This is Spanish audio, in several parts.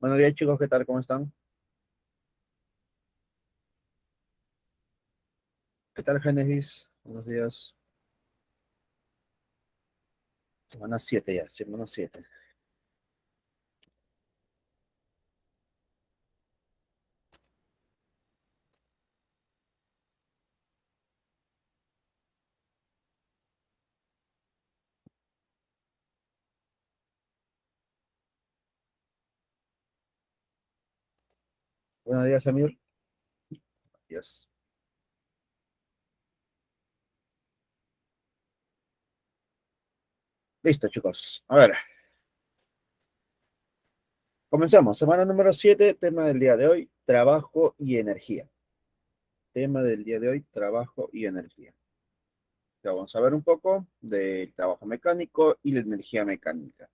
Buenos días, chicos, ¿qué tal? ¿Cómo están? ¿Qué tal, Génesis? Buenos días. Semana 7 ya, semana 7. Buenos días, Amir. Yes. Listo, chicos. A ver, comenzamos. Semana número 7, tema del día de hoy, trabajo y energía. Tema del día de hoy, trabajo y energía. Ya vamos a ver un poco del trabajo mecánico y la energía mecánica.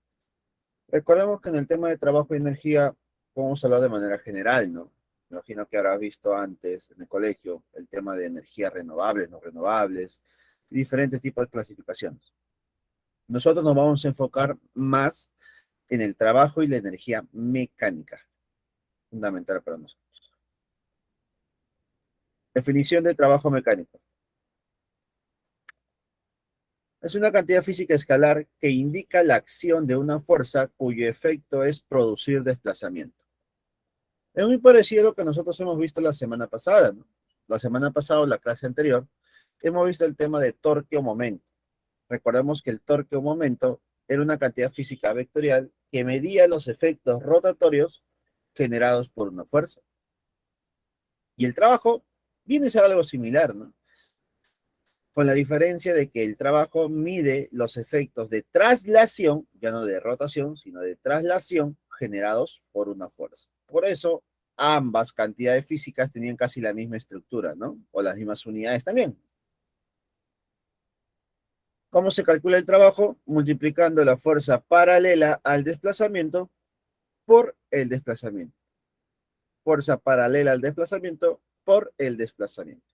Recordemos que en el tema de trabajo y energía vamos a hablar de manera general, ¿no? Me imagino que habrás visto antes en el colegio el tema de energías renovables, no renovables, y diferentes tipos de clasificaciones. Nosotros nos vamos a enfocar más en el trabajo y la energía mecánica, fundamental para nosotros. Definición de trabajo mecánico. Es una cantidad física escalar que indica la acción de una fuerza cuyo efecto es producir desplazamiento. Es muy parecido a lo que nosotros hemos visto la semana pasada, ¿no? La semana pasada, o la clase anterior, hemos visto el tema de torque o momento. Recordemos que el torque o momento era una cantidad física vectorial que medía los efectos rotatorios generados por una fuerza. Y el trabajo viene a ser algo similar, ¿no? Con la diferencia de que el trabajo mide los efectos de traslación, ya no de rotación, sino de traslación generados por una fuerza. Por eso, ambas cantidades físicas tenían casi la misma estructura, ¿no? O las mismas unidades también. ¿Cómo se calcula el trabajo? Multiplicando la fuerza paralela al desplazamiento por el desplazamiento. Fuerza paralela al desplazamiento por el desplazamiento,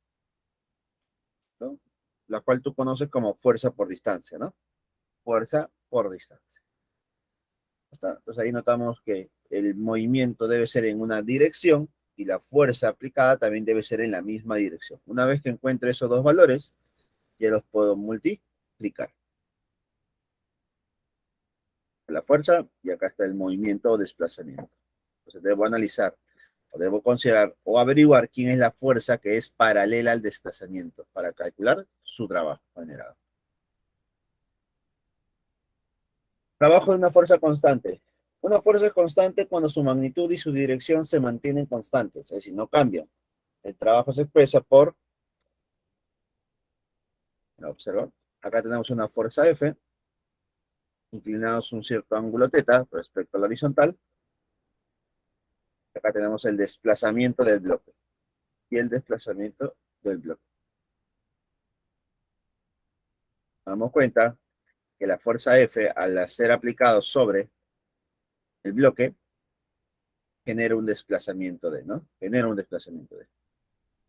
¿no? La cual tú conoces como fuerza por distancia, ¿no? Fuerza por distancia. ¿Está? Entonces ahí notamos que el movimiento debe ser en una dirección y la fuerza aplicada también debe ser en la misma dirección. Una vez que encuentre esos dos valores, ya los puedo multiplicar. La fuerza y acá está el movimiento o desplazamiento. Entonces debo analizar o debo considerar o averiguar quién es la fuerza que es paralela al desplazamiento para calcular su trabajo generado. Trabajo de una fuerza constante. Una fuerza es constante cuando su magnitud y su dirección se mantienen constantes, es decir, no cambian. El trabajo se expresa por, observa, acá tenemos una fuerza F, inclinados un cierto ángulo θ respecto a la horizontal. Acá tenemos el desplazamiento del bloque y el desplazamiento del bloque. Nos damos cuenta que la fuerza F, al ser aplicado sobre el bloque, genera un desplazamiento de, ¿no? Genera un desplazamiento de.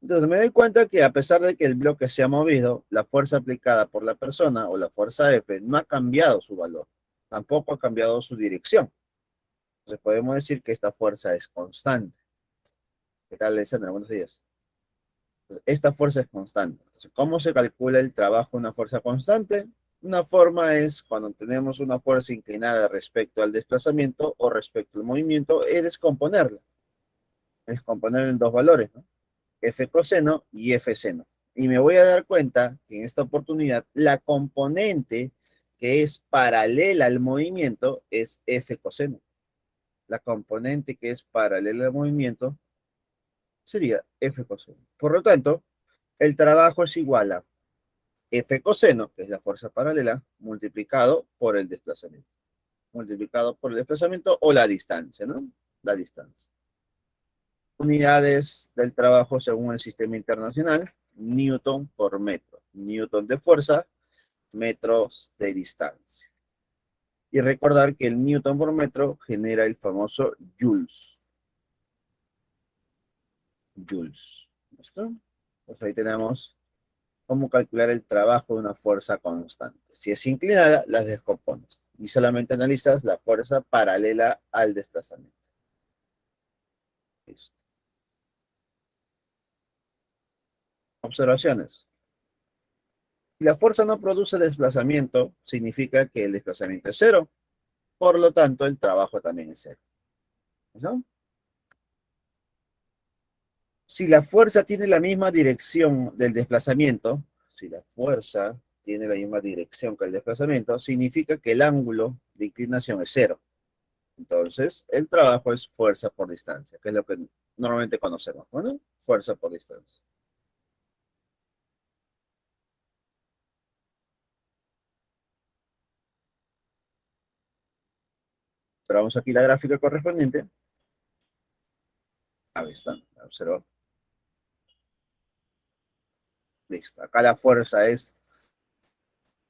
Entonces me doy cuenta que a pesar de que el bloque se ha movido, la fuerza aplicada por la persona o la fuerza F no ha cambiado su valor, tampoco ha cambiado su dirección. Entonces podemos decir que esta fuerza es constante. ¿Qué tal, Alessandra? Buenos días. Esta fuerza es constante. Entonces, ¿cómo se calcula el trabajo de una fuerza constante? Una forma es cuando tenemos una fuerza inclinada respecto al desplazamiento o respecto al movimiento, es descomponerla. Descomponerla en dos valores, ¿no? F coseno y F seno. Y me voy a dar cuenta que en esta oportunidad la componente que es paralela al movimiento es F coseno. La componente que es paralela al movimiento sería F coseno. Por lo tanto, el trabajo es igual a F coseno, que es la fuerza paralela, multiplicado por el desplazamiento. Multiplicado por el desplazamiento o la distancia, ¿no? La distancia. Unidades del trabajo según el sistema internacional, Newton por metro. Newton de fuerza, metros de distancia. Y recordar que el Newton por metro genera el famoso Joules. Joules. ¿Listo? Pues ahí tenemos cómo calcular el trabajo de una fuerza constante. Si es inclinada, las descompones. Y solamente analizas la fuerza paralela al desplazamiento. Listo. Observaciones. Si la fuerza no produce desplazamiento, significa que el desplazamiento es cero. Por lo tanto, el trabajo también es cero, ¿no? Si la fuerza tiene la misma dirección del desplazamiento, si la fuerza tiene la misma dirección que el desplazamiento, significa que el ángulo de inclinación es cero. Entonces, el trabajo es fuerza por distancia, que es lo que normalmente conocemos, ¿no? Fuerza por distancia. Pero vamos aquí la gráfica correspondiente. Ahí está, observa. Listo. Acá la fuerza es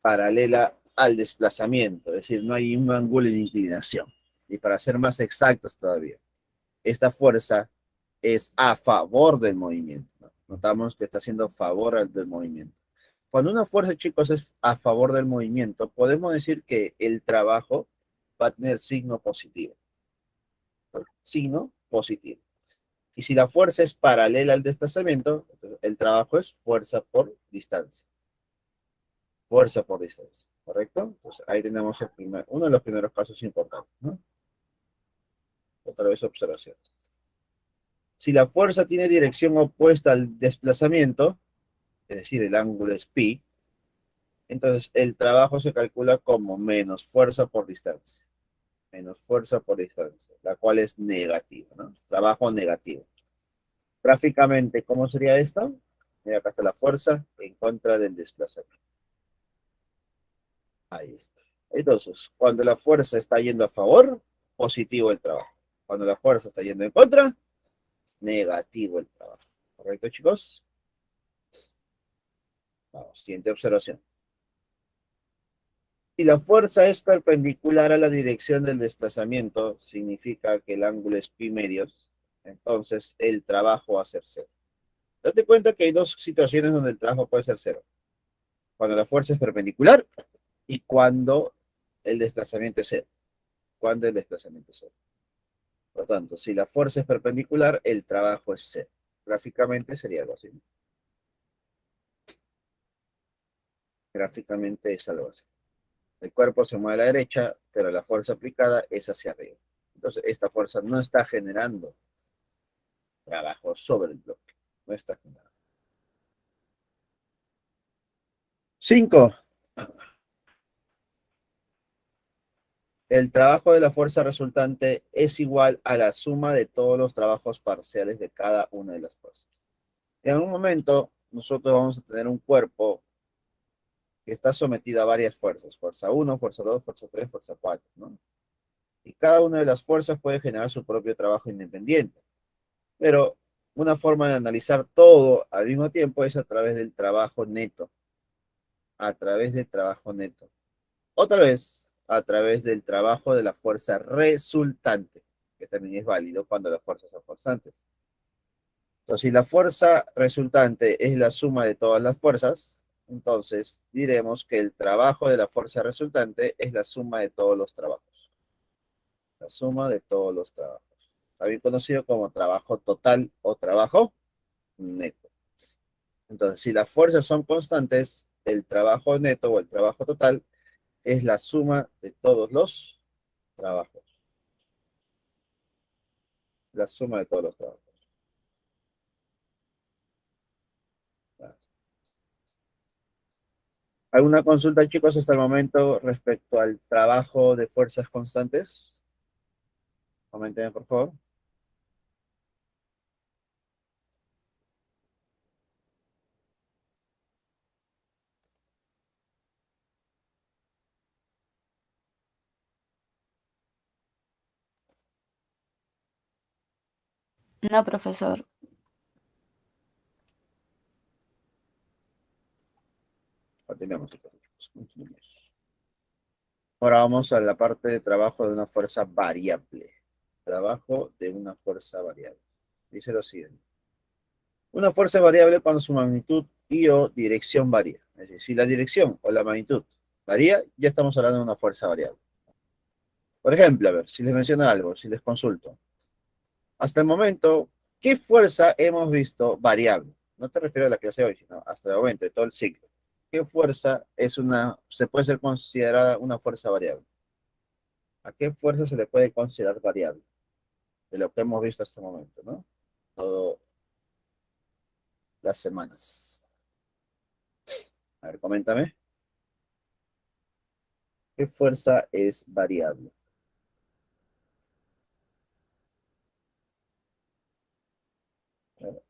paralela al desplazamiento, es decir, no hay un ángulo de inclinación. Y para ser más exactos todavía, esta fuerza es a favor del movimiento, ¿no? Notamos que está haciendo favor del movimiento. Cuando una fuerza, chicos, es a favor del movimiento, podemos decir que el trabajo va a tener signo positivo. Signo positivo. Y si la fuerza es paralela al desplazamiento, el trabajo es fuerza por distancia. Fuerza por distancia, ¿correcto? Entonces ahí tenemos uno de los primeros casos importantes, ¿no? Otra vez observación. Si la fuerza tiene dirección opuesta al desplazamiento, es decir, el ángulo es pi, entonces el trabajo se calcula como menos fuerza por distancia. Menos fuerza por distancia, la cual es negativa, ¿no? Trabajo negativo. Gráficamente, ¿cómo sería esto? Mira, acá está la fuerza en contra del desplazamiento. Ahí está. Entonces, cuando la fuerza está yendo a favor, positivo el trabajo. Cuando la fuerza está yendo en contra, negativo el trabajo. ¿Correcto, chicos? Vamos, siguiente observación. Si la fuerza es perpendicular a la dirección del desplazamiento, significa que el ángulo es pi medios, entonces el trabajo va a ser cero. Date cuenta que hay dos situaciones donde el trabajo puede ser cero. Cuando la fuerza es perpendicular y cuando el desplazamiento es cero. Cuando el desplazamiento es cero. Por lo tanto, si la fuerza es perpendicular, el trabajo es cero. Gráficamente sería algo así. Gráficamente es algo así. El cuerpo se mueve a la derecha, pero la fuerza aplicada es hacia arriba. Entonces, esta fuerza no está generando trabajo sobre el bloque. No está generando. 5. El trabajo de la fuerza resultante es igual a la suma de todos los trabajos parciales de cada una de las fuerzas. En un momento, nosotros vamos a tener un cuerpo que está sometido a varias fuerzas. Fuerza uno, fuerza 2, fuerza 3, fuerza 4, ¿no? Y cada una de las fuerzas puede generar su propio trabajo independiente. Pero una forma de analizar todo al mismo tiempo es a través del trabajo neto. A través del trabajo neto. Otra vez, a través del trabajo de la fuerza resultante, que también es válido cuando las fuerzas son constantes. Entonces, si la fuerza resultante es la suma de todas las fuerzas, entonces diremos que el trabajo de la fuerza resultante es la suma de todos los trabajos. La suma de todos los trabajos. También conocido como trabajo total o trabajo neto. Entonces, si las fuerzas son constantes, el trabajo neto o el trabajo total es la suma de todos los trabajos. La suma de todos los trabajos. ¿Alguna consulta, chicos, hasta el momento respecto al trabajo de fuerzas constantes? Comenten, por favor. No, profesor. Continuemos, chicos. Continuemos. Ahora vamos a la parte de trabajo de una fuerza variable. Trabajo de una fuerza variable. Dice lo siguiente. Una fuerza variable cuando su magnitud y o dirección varía. Es decir, si la dirección o la magnitud varía, ya estamos hablando de una fuerza variable. Por ejemplo, a ver, si les menciono algo, si les consulto. Hasta el momento, ¿qué fuerza hemos visto variable? No te refiero a la clase de hoy, sino hasta el momento, de todo el ciclo. ¿Qué fuerza se puede ser considerada una fuerza variable? ¿A qué fuerza se le puede considerar variable? De lo que hemos visto hasta el momento, ¿no? Todas las semanas. A ver, coméntame. ¿Qué fuerza es variable?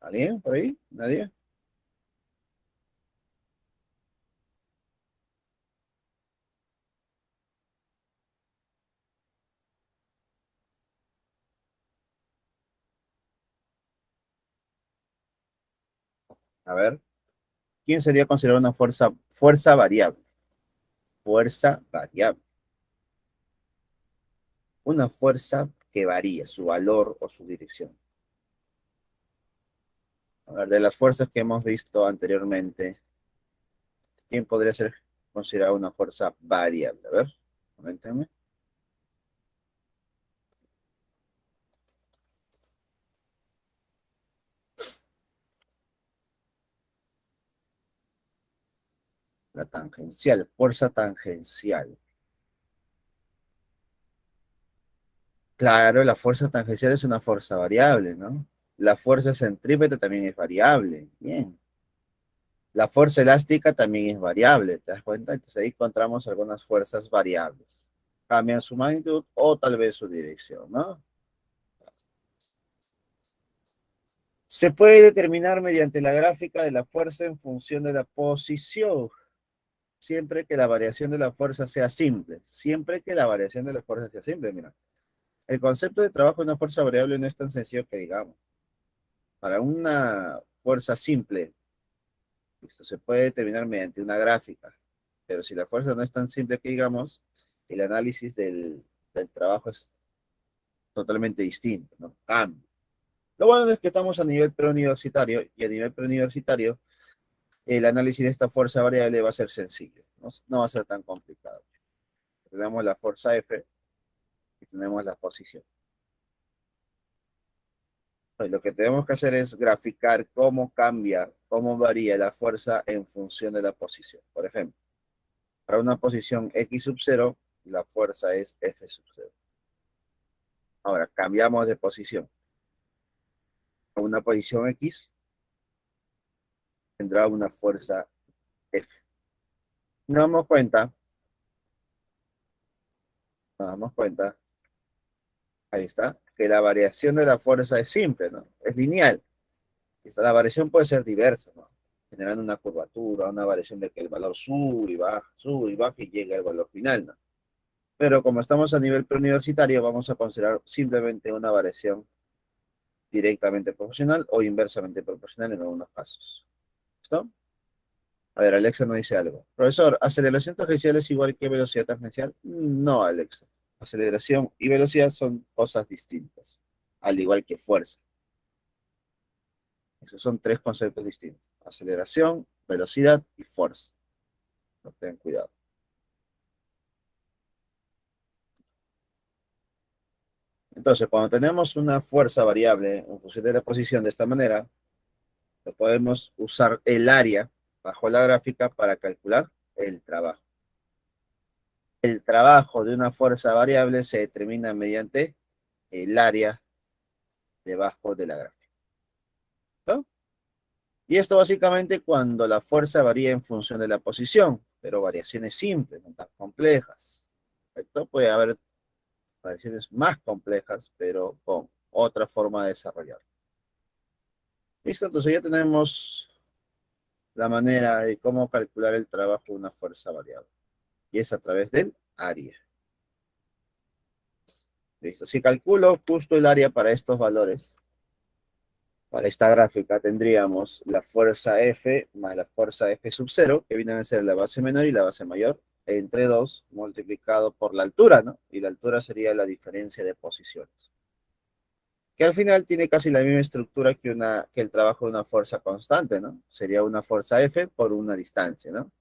¿Alguien por ahí? ¿Nadie? A ver, ¿quién sería considerada una fuerza variable? Fuerza variable. Una fuerza que varía su valor o su dirección. A ver, de las fuerzas que hemos visto anteriormente, ¿quién podría ser considerada una fuerza variable? A ver, coméntame. La tangencial, fuerza tangencial. Claro, la fuerza tangencial es una fuerza variable, ¿no? La fuerza centrípeta también es variable. Bien. La fuerza elástica también es variable, ¿te das cuenta? Entonces ahí encontramos algunas fuerzas variables. Cambian su magnitud o tal vez su dirección, ¿no? Se puede determinar mediante la gráfica de la fuerza en función de la posición, siempre que la variación de la fuerza sea simple. Siempre que la variación de la fuerza sea simple, mira. El concepto de trabajo de una fuerza variable no es tan sencillo que digamos. Para una fuerza simple, esto se puede determinar mediante una gráfica, pero si la fuerza no es tan simple que digamos, el análisis del trabajo es totalmente distinto, ¿no? Cambia. Lo bueno es que estamos a nivel preuniversitario y a nivel preuniversitario el análisis de esta fuerza variable va a ser sencillo, no, no va a ser tan complicado. Tenemos la fuerza F y tenemos la posición. Pues lo que tenemos que hacer es graficar cómo cambia, cómo varía la fuerza en función de la posición. Por ejemplo, para una posición X sub 0, la fuerza es F sub 0. Ahora, cambiamos de posición. A una posición X tendrá una fuerza F. Nos damos cuenta, ahí está, que la variación de la fuerza es simple, ¿no? Es lineal. La variación puede ser diversa, ¿no? Generando una curvatura, una variación de que el valor sube y baja y llega al valor final, ¿no? Pero como estamos a nivel preuniversitario, vamos a considerar simplemente una variación directamente proporcional o inversamente proporcional en algunos casos. ¿Listo? A ver, Alexa nos dice algo. Profesor, ¿aceleración tangencial es igual que velocidad tangencial? No, Alexa. Aceleración y velocidad son cosas distintas, al igual que fuerza. Esos son tres conceptos distintos. Aceleración, velocidad y fuerza. No tengan cuidado. Entonces, cuando tenemos una fuerza variable en función de la posición de esta manera, podemos usar el área bajo la gráfica para calcular el trabajo. El trabajo de una fuerza variable se determina mediante el área debajo de la gráfica, ¿no? Y esto básicamente cuando la fuerza varía en función de la posición, pero variaciones simples, no tan complejas. ¿Correcto? Puede haber variaciones más complejas, pero con otra forma de desarrollar. Listo, entonces ya tenemos la manera de cómo calcular el trabajo de una fuerza variable. Y es a través del área. Listo. Si calculo justo el área para estos valores, para esta gráfica tendríamos la fuerza F más la fuerza F sub 0, que viene a ser la base menor y la base mayor, entre 2 multiplicado por la altura, ¿no? Y la altura sería la diferencia de posiciones. Que al final tiene casi la misma estructura que el trabajo de una fuerza constante, ¿no? Sería una fuerza F por una distancia, ¿no?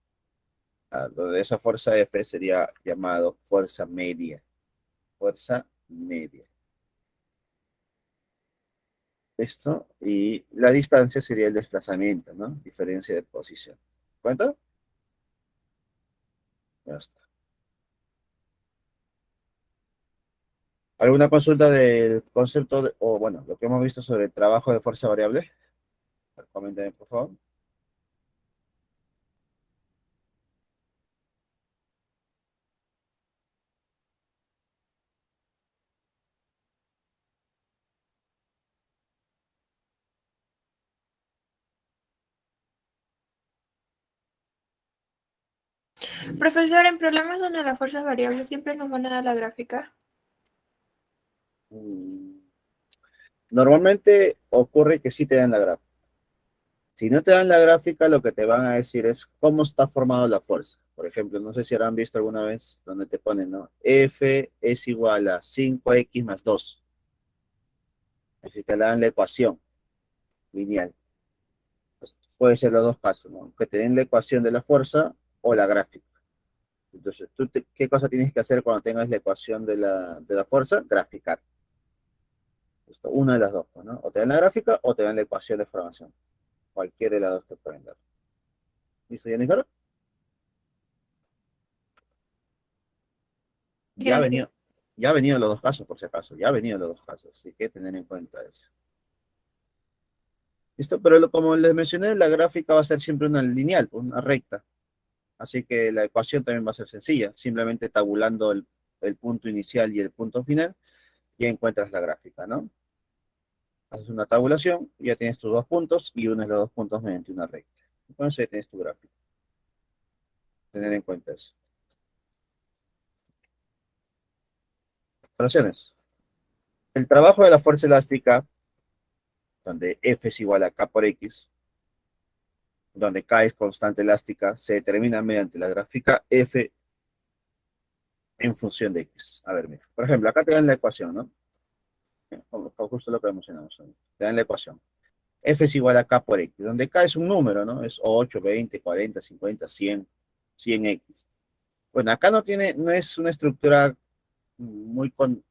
Donde esa fuerza F sería llamado fuerza media. Fuerza media. Esto, y la distancia sería el desplazamiento, ¿no? Diferencia de posición. ¿Cuánto? Ya está. ¿Alguna consulta del concepto o bueno, lo que hemos visto sobre el trabajo de fuerza variable? Coméntame, por favor. Profesor, en problemas donde la fuerza es variable siempre nos van a dar la gráfica. Mm, Normalmente ocurre que sí te dan la gráfica. Si no te dan la gráfica, lo que te van a decir es cómo está formada la fuerza. Por ejemplo, no sé si habrán visto alguna vez donde te ponen, ¿no? F es igual a 5x más 2. Es decir, te dan la ecuación lineal. Pues, puede ser los dos casos, ¿no? Que te den la ecuación de la fuerza o la gráfica. Entonces, ¿qué cosa tienes que hacer cuando tengas la ecuación de la fuerza? Graficar. Esto, una de las dos, pues, ¿no? O te dan la gráfica o te dan la ecuación de formación. Cualquiera de las dos te pueden dar. ¿Listo, Jennifer? Ya ha Gracias. venido, ya ha venido los dos casos, por si acaso. Ya ha venido los dos casos. Así que tener en cuenta eso. ¿Listo? Pero como les mencioné, la gráfica va a ser siempre una lineal, pues, una recta. Así que la ecuación también va a ser sencilla. Simplemente tabulando el punto inicial y el punto final, ya encuentras la gráfica, ¿no? Haces una tabulación, y ya tienes tus dos puntos y unes los dos puntos mediante una recta. Entonces ya tienes tu gráfico. Tener en cuenta eso. Operaciones. El trabajo de la fuerza elástica, donde F es igual a K por X, donde K es constante elástica, se determina mediante la gráfica F en función de X. A ver, mira. Por ejemplo, acá te dan la ecuación, ¿no? Justo lo que mencionamos. ¿No? Te dan la ecuación. F es igual a K por X, donde K es un número, ¿no? Es 8, 20, 40, 50, 100, 100X. Bueno, acá no es una estructura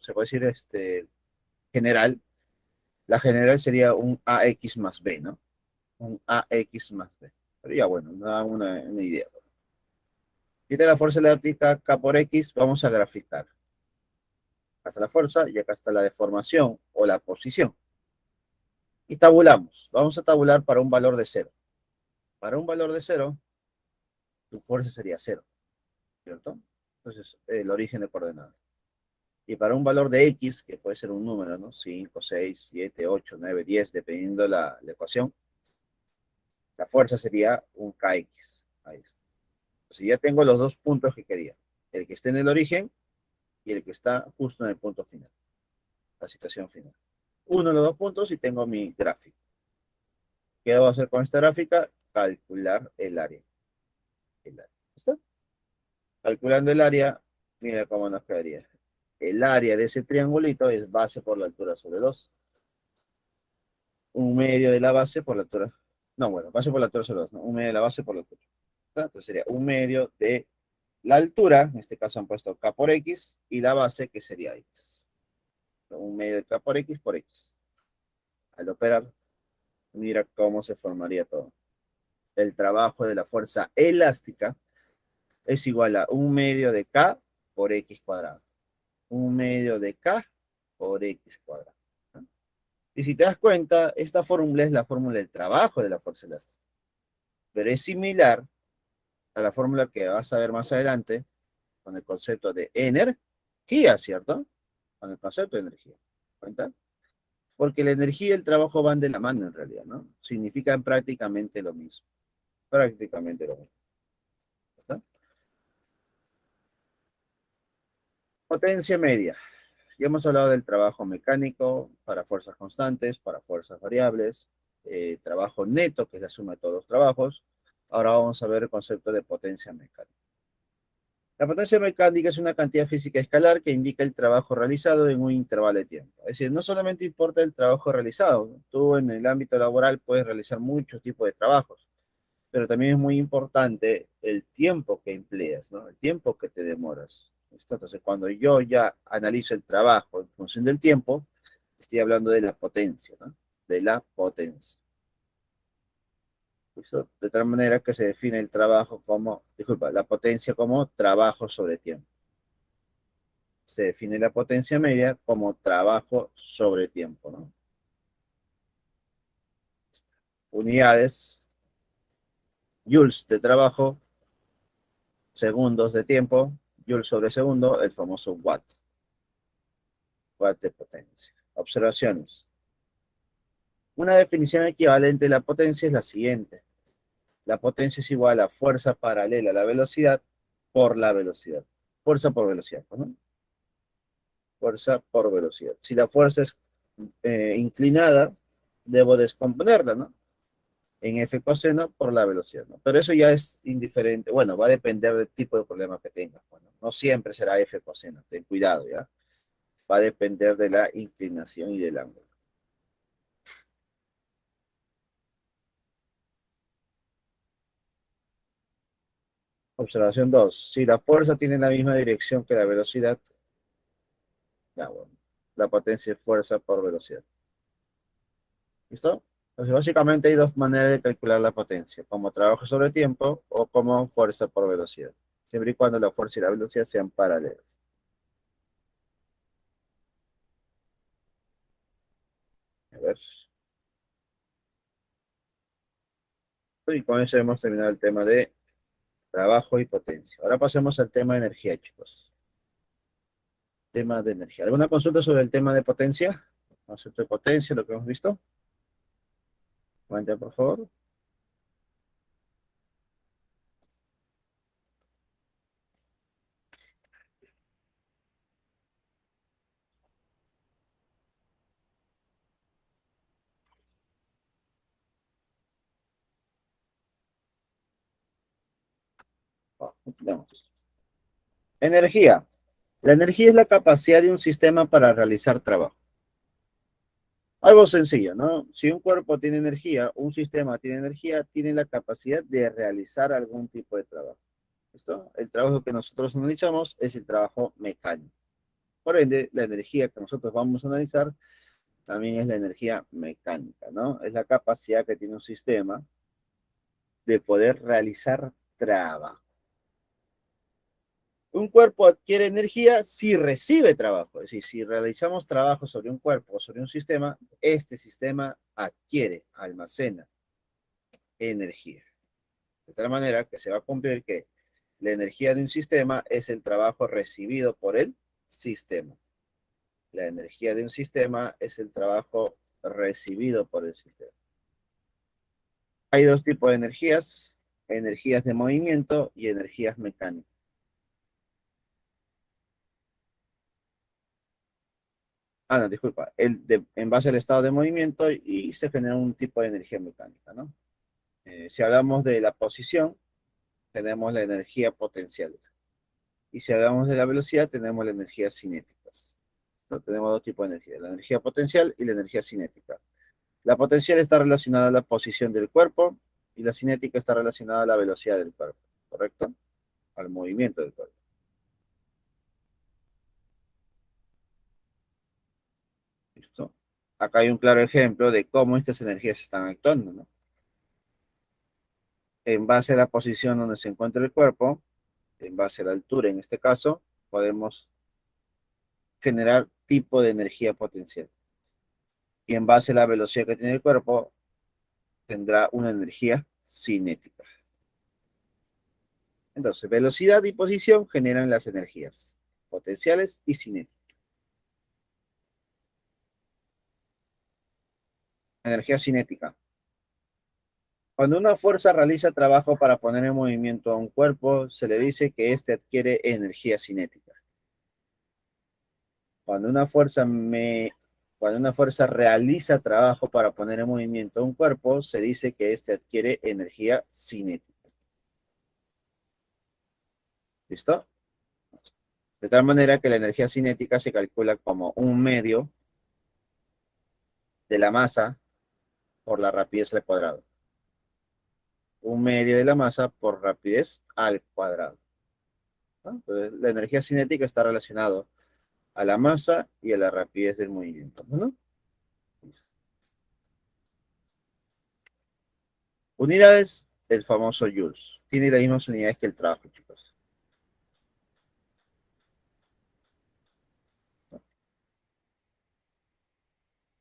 se puede decir, general. La general sería un AX más B, ¿no? Un AX más B. Pero ya bueno, no da una idea. Quita la fuerza elástica K por X, vamos a graficar. Acá está la fuerza y acá está la deformación o la posición. Y tabulamos. Vamos a tabular para un valor de cero. Para un valor de cero, tu fuerza sería cero, ¿cierto? Entonces, el origen de coordenadas. Y para un valor de X, que puede ser un número, ¿no? 5, 6, 7, 8, 9, 10, dependiendo la ecuación, la fuerza sería un KX. Ahí está. Entonces ya tengo los dos puntos que quería. El que esté en el origen y el que está justo en el punto final. La situación final. Uno de los dos puntos y tengo mi gráfico. ¿Qué debo hacer con esta gráfica? Calcular el área. El área. ¿Está? Calculando el área, mira cómo nos quedaría. El área de ese triangulito es base por la altura sobre 2. Un medio de la base por la altura. No, bueno, base por la altura sobre 2. ¿No? Un medio de la base por la altura. ¿Está? Entonces sería un medio de la altura, en este caso han puesto K por X, y la base que sería X. Un medio de K por X por X. Al operar, mira cómo se formaría todo. El trabajo de la fuerza elástica es igual a un medio de K por X cuadrado. Un medio de K por X cuadrado. ¿No? Y si te das cuenta, esta fórmula es la fórmula del trabajo de la fuerza elástica. Pero es similar a la fórmula que vas a ver más adelante con el concepto de energía, ¿cierto? Con el concepto de energía. ¿Cuenta? Porque la energía y el trabajo van de la mano en realidad, ¿no? Significan prácticamente lo mismo. Prácticamente lo mismo. ¿Está? Potencia media. Ya hemos hablado del trabajo mecánico para fuerzas constantes, para fuerzas variables, trabajo neto, que es la suma de todos los trabajos. Ahora vamos a ver el concepto de potencia mecánica. La potencia mecánica es una cantidad física escalar que indica el trabajo realizado en un intervalo de tiempo. Es decir, no solamente importa el trabajo realizado, ¿no? Tú en el ámbito laboral puedes realizar muchos tipos de trabajos, pero también es muy importante el tiempo que empleas, ¿no? El tiempo que te demoras. ¿Listo? Entonces, cuando yo ya analizo el trabajo en función del tiempo, estoy hablando de la potencia, ¿no? de la potencia. ¿Listo? De tal manera que se define el trabajo como, disculpa, la potencia como trabajo sobre tiempo. Se define la potencia media como trabajo sobre tiempo, ¿no? Unidades, joules de trabajo, segundos de tiempo, joule sobre segundo, el famoso watt, watt de potencia. Observaciones. Una definición equivalente de la potencia es la siguiente. La potencia es igual a fuerza paralela a la velocidad por la velocidad. Fuerza por velocidad, ¿no? Fuerza por velocidad. Si la fuerza es inclinada, debo descomponerla, ¿no? En F coseno por la velocidad, ¿no? Pero eso ya es indiferente. Bueno, va a depender del tipo de problema que tengas. Bueno, no siempre será F coseno. Ten cuidado, ¿ya? Va a depender de la inclinación y del ángulo. Observación 2. Si la fuerza tiene la misma dirección que la velocidad, ya bueno, la potencia es fuerza por velocidad. ¿Listo? Entonces, básicamente hay dos maneras de calcular la potencia, como trabajo sobre tiempo o como fuerza por velocidad, siempre y cuando la fuerza y la velocidad sean paralelas. A ver. Y con eso hemos terminado el tema de trabajo y potencia. Ahora pasemos al tema de energía, chicos. Tema de energía. ¿Alguna consulta sobre el tema de potencia? Concepto de potencia, lo que hemos visto. Comenten, por favor. Veamos. Energía. La energía es la capacidad de un sistema para realizar trabajo. Algo sencillo, ¿no? Si un cuerpo tiene energía, un sistema tiene energía, tiene la capacidad de realizar algún tipo de trabajo. ¿Listo? El trabajo que nosotros analizamos es el trabajo mecánico. Por ende, la energía que nosotros vamos a analizar también es la energía mecánica, ¿no? Es la capacidad que tiene un sistema de poder realizar trabajo. Un cuerpo adquiere energía si recibe trabajo, es decir, si realizamos trabajo sobre un cuerpo o sobre un sistema, este sistema adquiere, almacena energía. De tal manera que se va a cumplir que la energía de un sistema es el trabajo recibido por el sistema. La energía de un sistema es el trabajo recibido por el sistema. Hay dos tipos de energías de movimiento y energías mecánicas. Ah, no, disculpa, en base al estado de movimiento y se genera un tipo de energía mecánica, ¿no? Si hablamos de la posición, tenemos la energía potencial. Y si hablamos de la velocidad, tenemos la energía cinética. ¿No? Tenemos dos tipos de energía, la energía potencial y la energía cinética. La potencial está relacionada a la posición del cuerpo y la cinética está relacionada a la velocidad del cuerpo, ¿correcto? Al movimiento del cuerpo. ¿Listo? Acá hay un claro ejemplo de cómo estas energías están actuando, ¿no? En base a la posición donde se encuentra el cuerpo, en base a la altura en este caso, podemos generar tipo de energía potencial. Y en base a la velocidad que tiene el cuerpo, tendrá una energía cinética. Entonces, velocidad y posición generan las energías potenciales y cinéticas. Energía cinética. Cuando una fuerza realiza trabajo para poner en movimiento a un cuerpo, se le dice que éste adquiere energía cinética. Cuando una fuerza Cuando una fuerza realiza trabajo para poner en movimiento a un cuerpo, se dice que éste adquiere energía cinética. ¿Listo? De tal manera que la energía cinética se calcula como un medio de la masa por la rapidez al cuadrado. Un medio de la masa por rapidez al cuadrado, ¿no? Entonces, la energía cinética está relacionada a la masa y a la rapidez del movimiento, ¿no? Unidades, el famoso joules. Tiene las mismas unidades que el trabajo, chicos.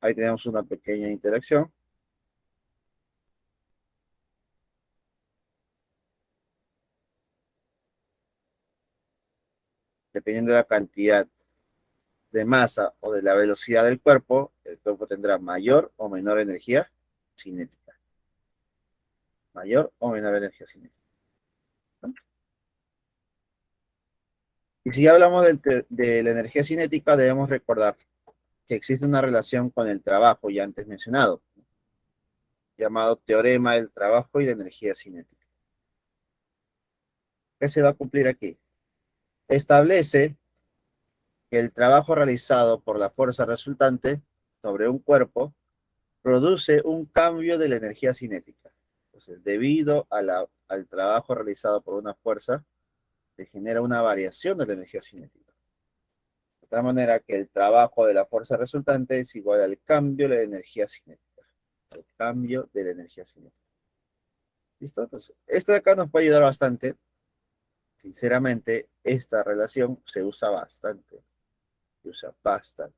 Ahí tenemos una pequeña interacción. Dependiendo de la cantidad de masa o de la velocidad del cuerpo, el cuerpo tendrá mayor o menor energía cinética. Mayor o menor energía cinética. ¿No? Y si hablamos de la energía cinética, debemos recordar que existe una relación con el trabajo ya antes mencionado, llamado teorema del trabajo y la energía cinética. ¿Qué se va a cumplir aquí? Establece que el trabajo realizado por la fuerza resultante sobre un cuerpo produce un cambio de la energía cinética. Entonces, debido al trabajo realizado por una fuerza, se genera una variación de la energía cinética. De tal manera que el trabajo de la fuerza resultante es igual al cambio de la energía cinética. Al cambio de la energía cinética. ¿Listo? Entonces, esto de acá nos puede ayudar bastante. Sinceramente, esta relación se usa bastante. Se usa bastante.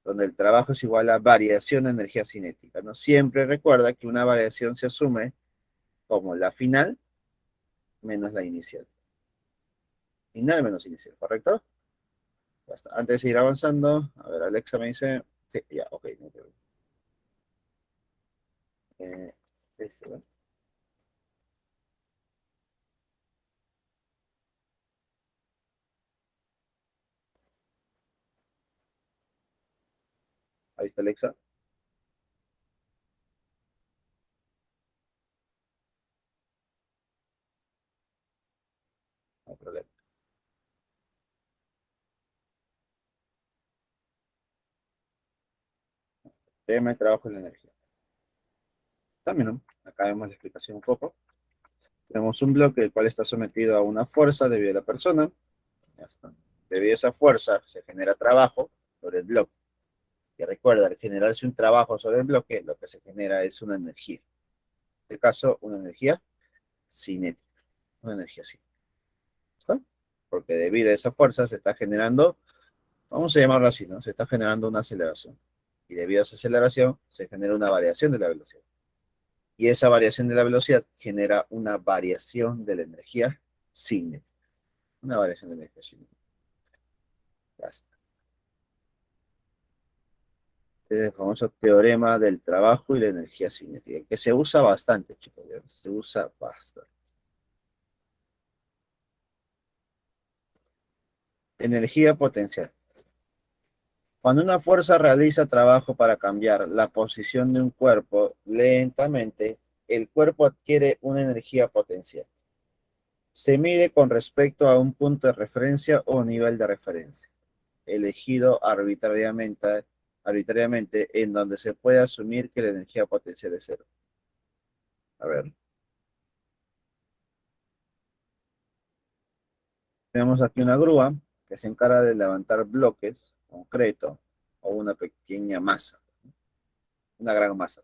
Donde el trabajo es igual a variación de energía cinética, ¿no? Siempre recuerda que una variación se asume como la final menos la inicial. Final menos inicial, ¿correcto? Basta. Antes de seguir avanzando, a ver, Alexa me dice, sí, ya, ok, no te veo. Eh, ¿no? Ahí está Alexa, no hay problema. Tema de trabajo y la energía. También, ¿no? Acá vemos la explicación un poco. Tenemos un bloque el cual está sometido a una fuerza debido a la persona. Ya está. Debido a esa fuerza se genera trabajo sobre el bloque. Y recuerda, al generarse un trabajo sobre el bloque, lo que se genera es una energía. En este caso, una energía cinética. Una energía cinética. ¿Está? Porque debido a esa fuerza se está generando, vamos a llamarlo así, ¿no? Se está generando una aceleración. Y debido a esa aceleración se genera una variación de la velocidad. Y esa variación de la velocidad genera una variación de la energía cinética. Una variación de la energía cinética. Ya está. Este es el famoso teorema del trabajo y la energía cinética, que se usa bastante, chicos. ¿Ya? Se usa bastante. Energía potencial. Cuando una fuerza realiza trabajo para cambiar la posición de un cuerpo lentamente, el cuerpo adquiere una energía potencial. Se mide con respecto a un punto de referencia o nivel de referencia, elegido arbitrariamente en donde se puede asumir que la energía potencial es cero. A ver, tenemos aquí una grúa que se encarga de levantar bloques concretos o una pequeña masa, una gran masa.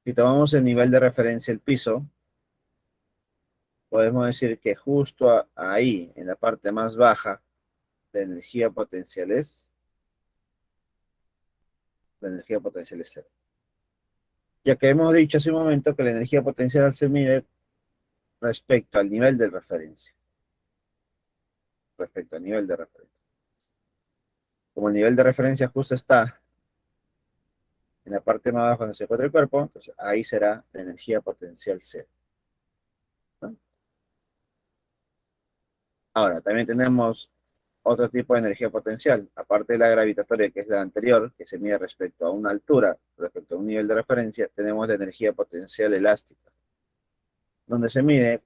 Si tomamos el nivel de referencia el piso, podemos decir que justo ahí, en la parte más baja, la energía potencial es cero. Ya que hemos dicho hace un momento que la energía potencial se mide respecto al nivel de referencia. Respecto al nivel de referencia. Como el nivel de referencia justo está en la parte más baja donde se encuentra el cuerpo, entonces ahí será la energía potencial cero. ¿No? Ahora, también tenemos otro tipo de energía potencial, aparte de la gravitatoria, que es la anterior, que se mide respecto a una altura, respecto a un nivel de referencia, tenemos la energía potencial elástica, donde se mide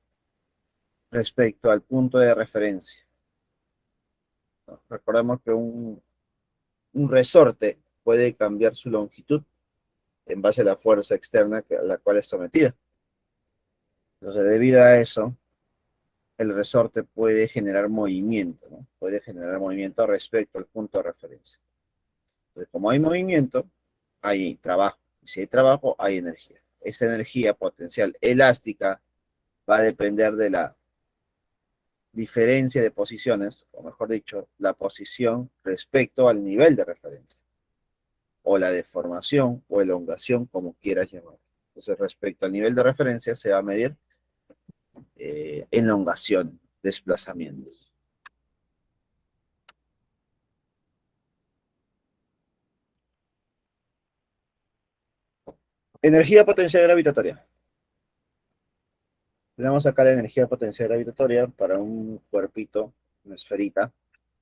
respecto al punto de referencia, ¿no? Recordemos que un resorte puede cambiar su longitud en base a la fuerza externa a la cual es sometida. Entonces, debido a eso, el resorte puede generar movimiento, ¿no? Puede generar movimiento respecto al punto de referencia. Entonces, como hay movimiento, hay trabajo. Y si hay trabajo, hay energía. esta energía potencial elástica va a depender de la diferencia de posiciones, o mejor dicho, la posición respecto al nivel de referencia, o la deformación o elongación, como quieras llamar. Entonces, respecto al nivel de referencia, se va a medir elongación, desplazamientos. Energía potencial gravitatoria. Tenemos acá la energía potencial gravitatoria para un cuerpito, una esferita.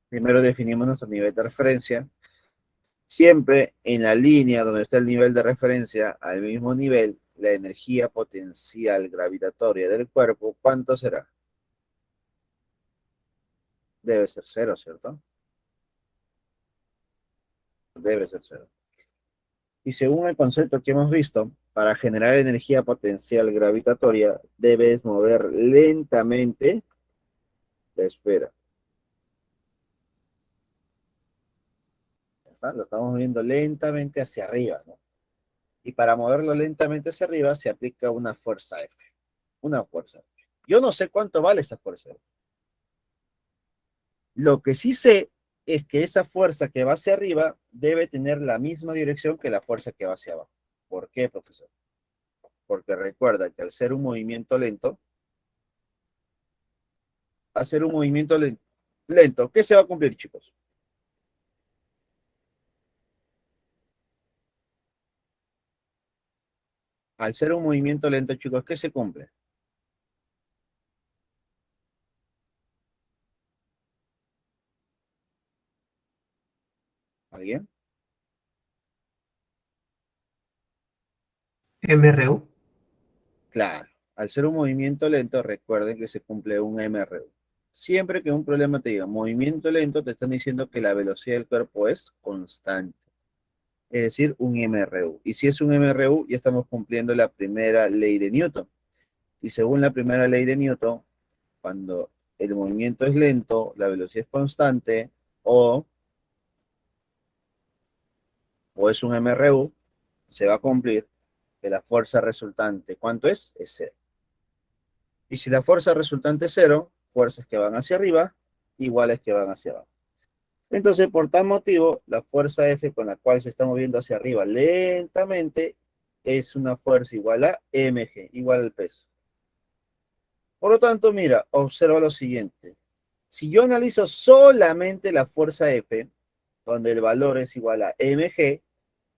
Primero definimos nuestro nivel de referencia. Siempre en la línea donde está el nivel de referencia, al mismo nivel, la energía potencial gravitatoria del cuerpo, ¿cuánto será? Debe ser cero, ¿cierto? Debe ser cero. Y según el concepto que hemos visto, para generar energía potencial gravitatoria, debes mover lentamente la esfera. ¿Está? Lo estamos moviendo lentamente hacia arriba, ¿no? Y para moverlo lentamente hacia arriba se aplica una fuerza F. Una fuerza F. Yo no sé cuánto vale esa fuerza F. Lo que sí sé es que esa fuerza que va hacia arriba debe tener la misma dirección que la fuerza que va hacia abajo. ¿Por qué, profesor? Porque recuerda que al ser un movimiento lento, hacer un movimiento lento, ¿qué se va a cumplir, chicos? Al ser un movimiento lento, chicos, ¿qué se cumple? ¿Alguien? MRU. Claro. Al ser un movimiento lento, recuerden que se cumple un MRU. Siempre que un problema te diga movimiento lento, te están diciendo que la velocidad del cuerpo es constante. Es decir, un MRU. Y si es un MRU, ya estamos cumpliendo la primera ley de Newton. Y según la primera ley de Newton, cuando el movimiento es lento, la velocidad es constante, o, o es un MRU, se va a cumplir que la fuerza resultante, ¿cuánto es? Es cero. Y si la fuerza resultante es cero, fuerzas que van hacia arriba, iguales que van hacia abajo. Entonces, por tal motivo, la fuerza F con la cual se está moviendo hacia arriba lentamente es una fuerza igual a mg, igual al peso. Por lo tanto, mira, observa lo siguiente. Si yo analizo solamente la fuerza F, donde el valor es igual a mg,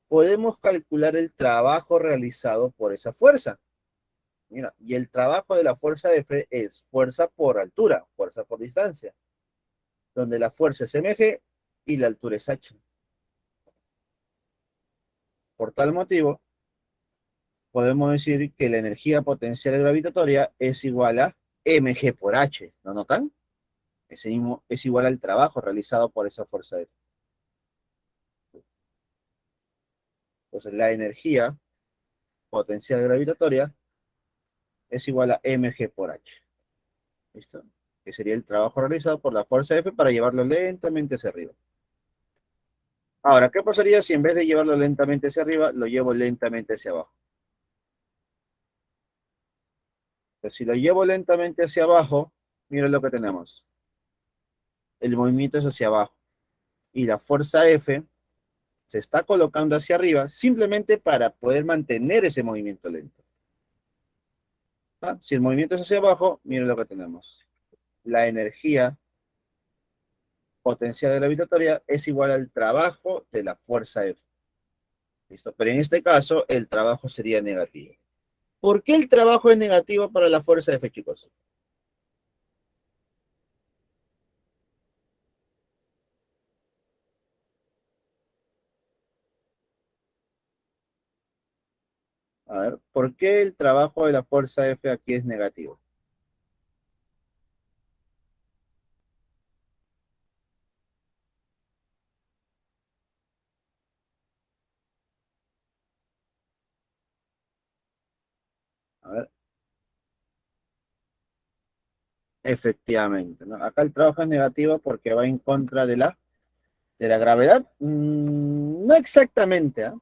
podemos calcular el trabajo realizado por esa fuerza. Mira, y el trabajo de la fuerza F es fuerza por altura, fuerza por distancia, donde la fuerza es mg y la altura es h. Por tal motivo, podemos decir que la energía potencial gravitatoria es igual a mg por h. ¿Lo notan? Ese mismo es igual al trabajo realizado por esa fuerza F. Entonces, la energía potencial gravitatoria es igual a mg por h. ¿Listo? Que sería el trabajo realizado por la fuerza F para llevarlo lentamente hacia arriba. Ahora, ¿qué pasaría si en vez de llevarlo lentamente hacia arriba, lo llevo lentamente hacia abajo? Pues si lo llevo lentamente hacia abajo, mira lo que tenemos. El movimiento es hacia abajo. Y la fuerza F se está colocando hacia arriba simplemente para poder mantener ese movimiento lento. ¿Ah? Si el movimiento es hacia abajo, miren lo que tenemos. La energía potencial gravitatoria es igual al trabajo de la fuerza F. ¿Listo? Pero en este caso, el trabajo sería negativo. ¿Por qué el trabajo es negativo para la fuerza F, chicos? A ver, ¿por qué el trabajo de la fuerza F aquí es negativo? A ver, efectivamente, ¿no? Acá el trabajo es negativo porque va en contra de la gravedad. No exactamente, ¿ah?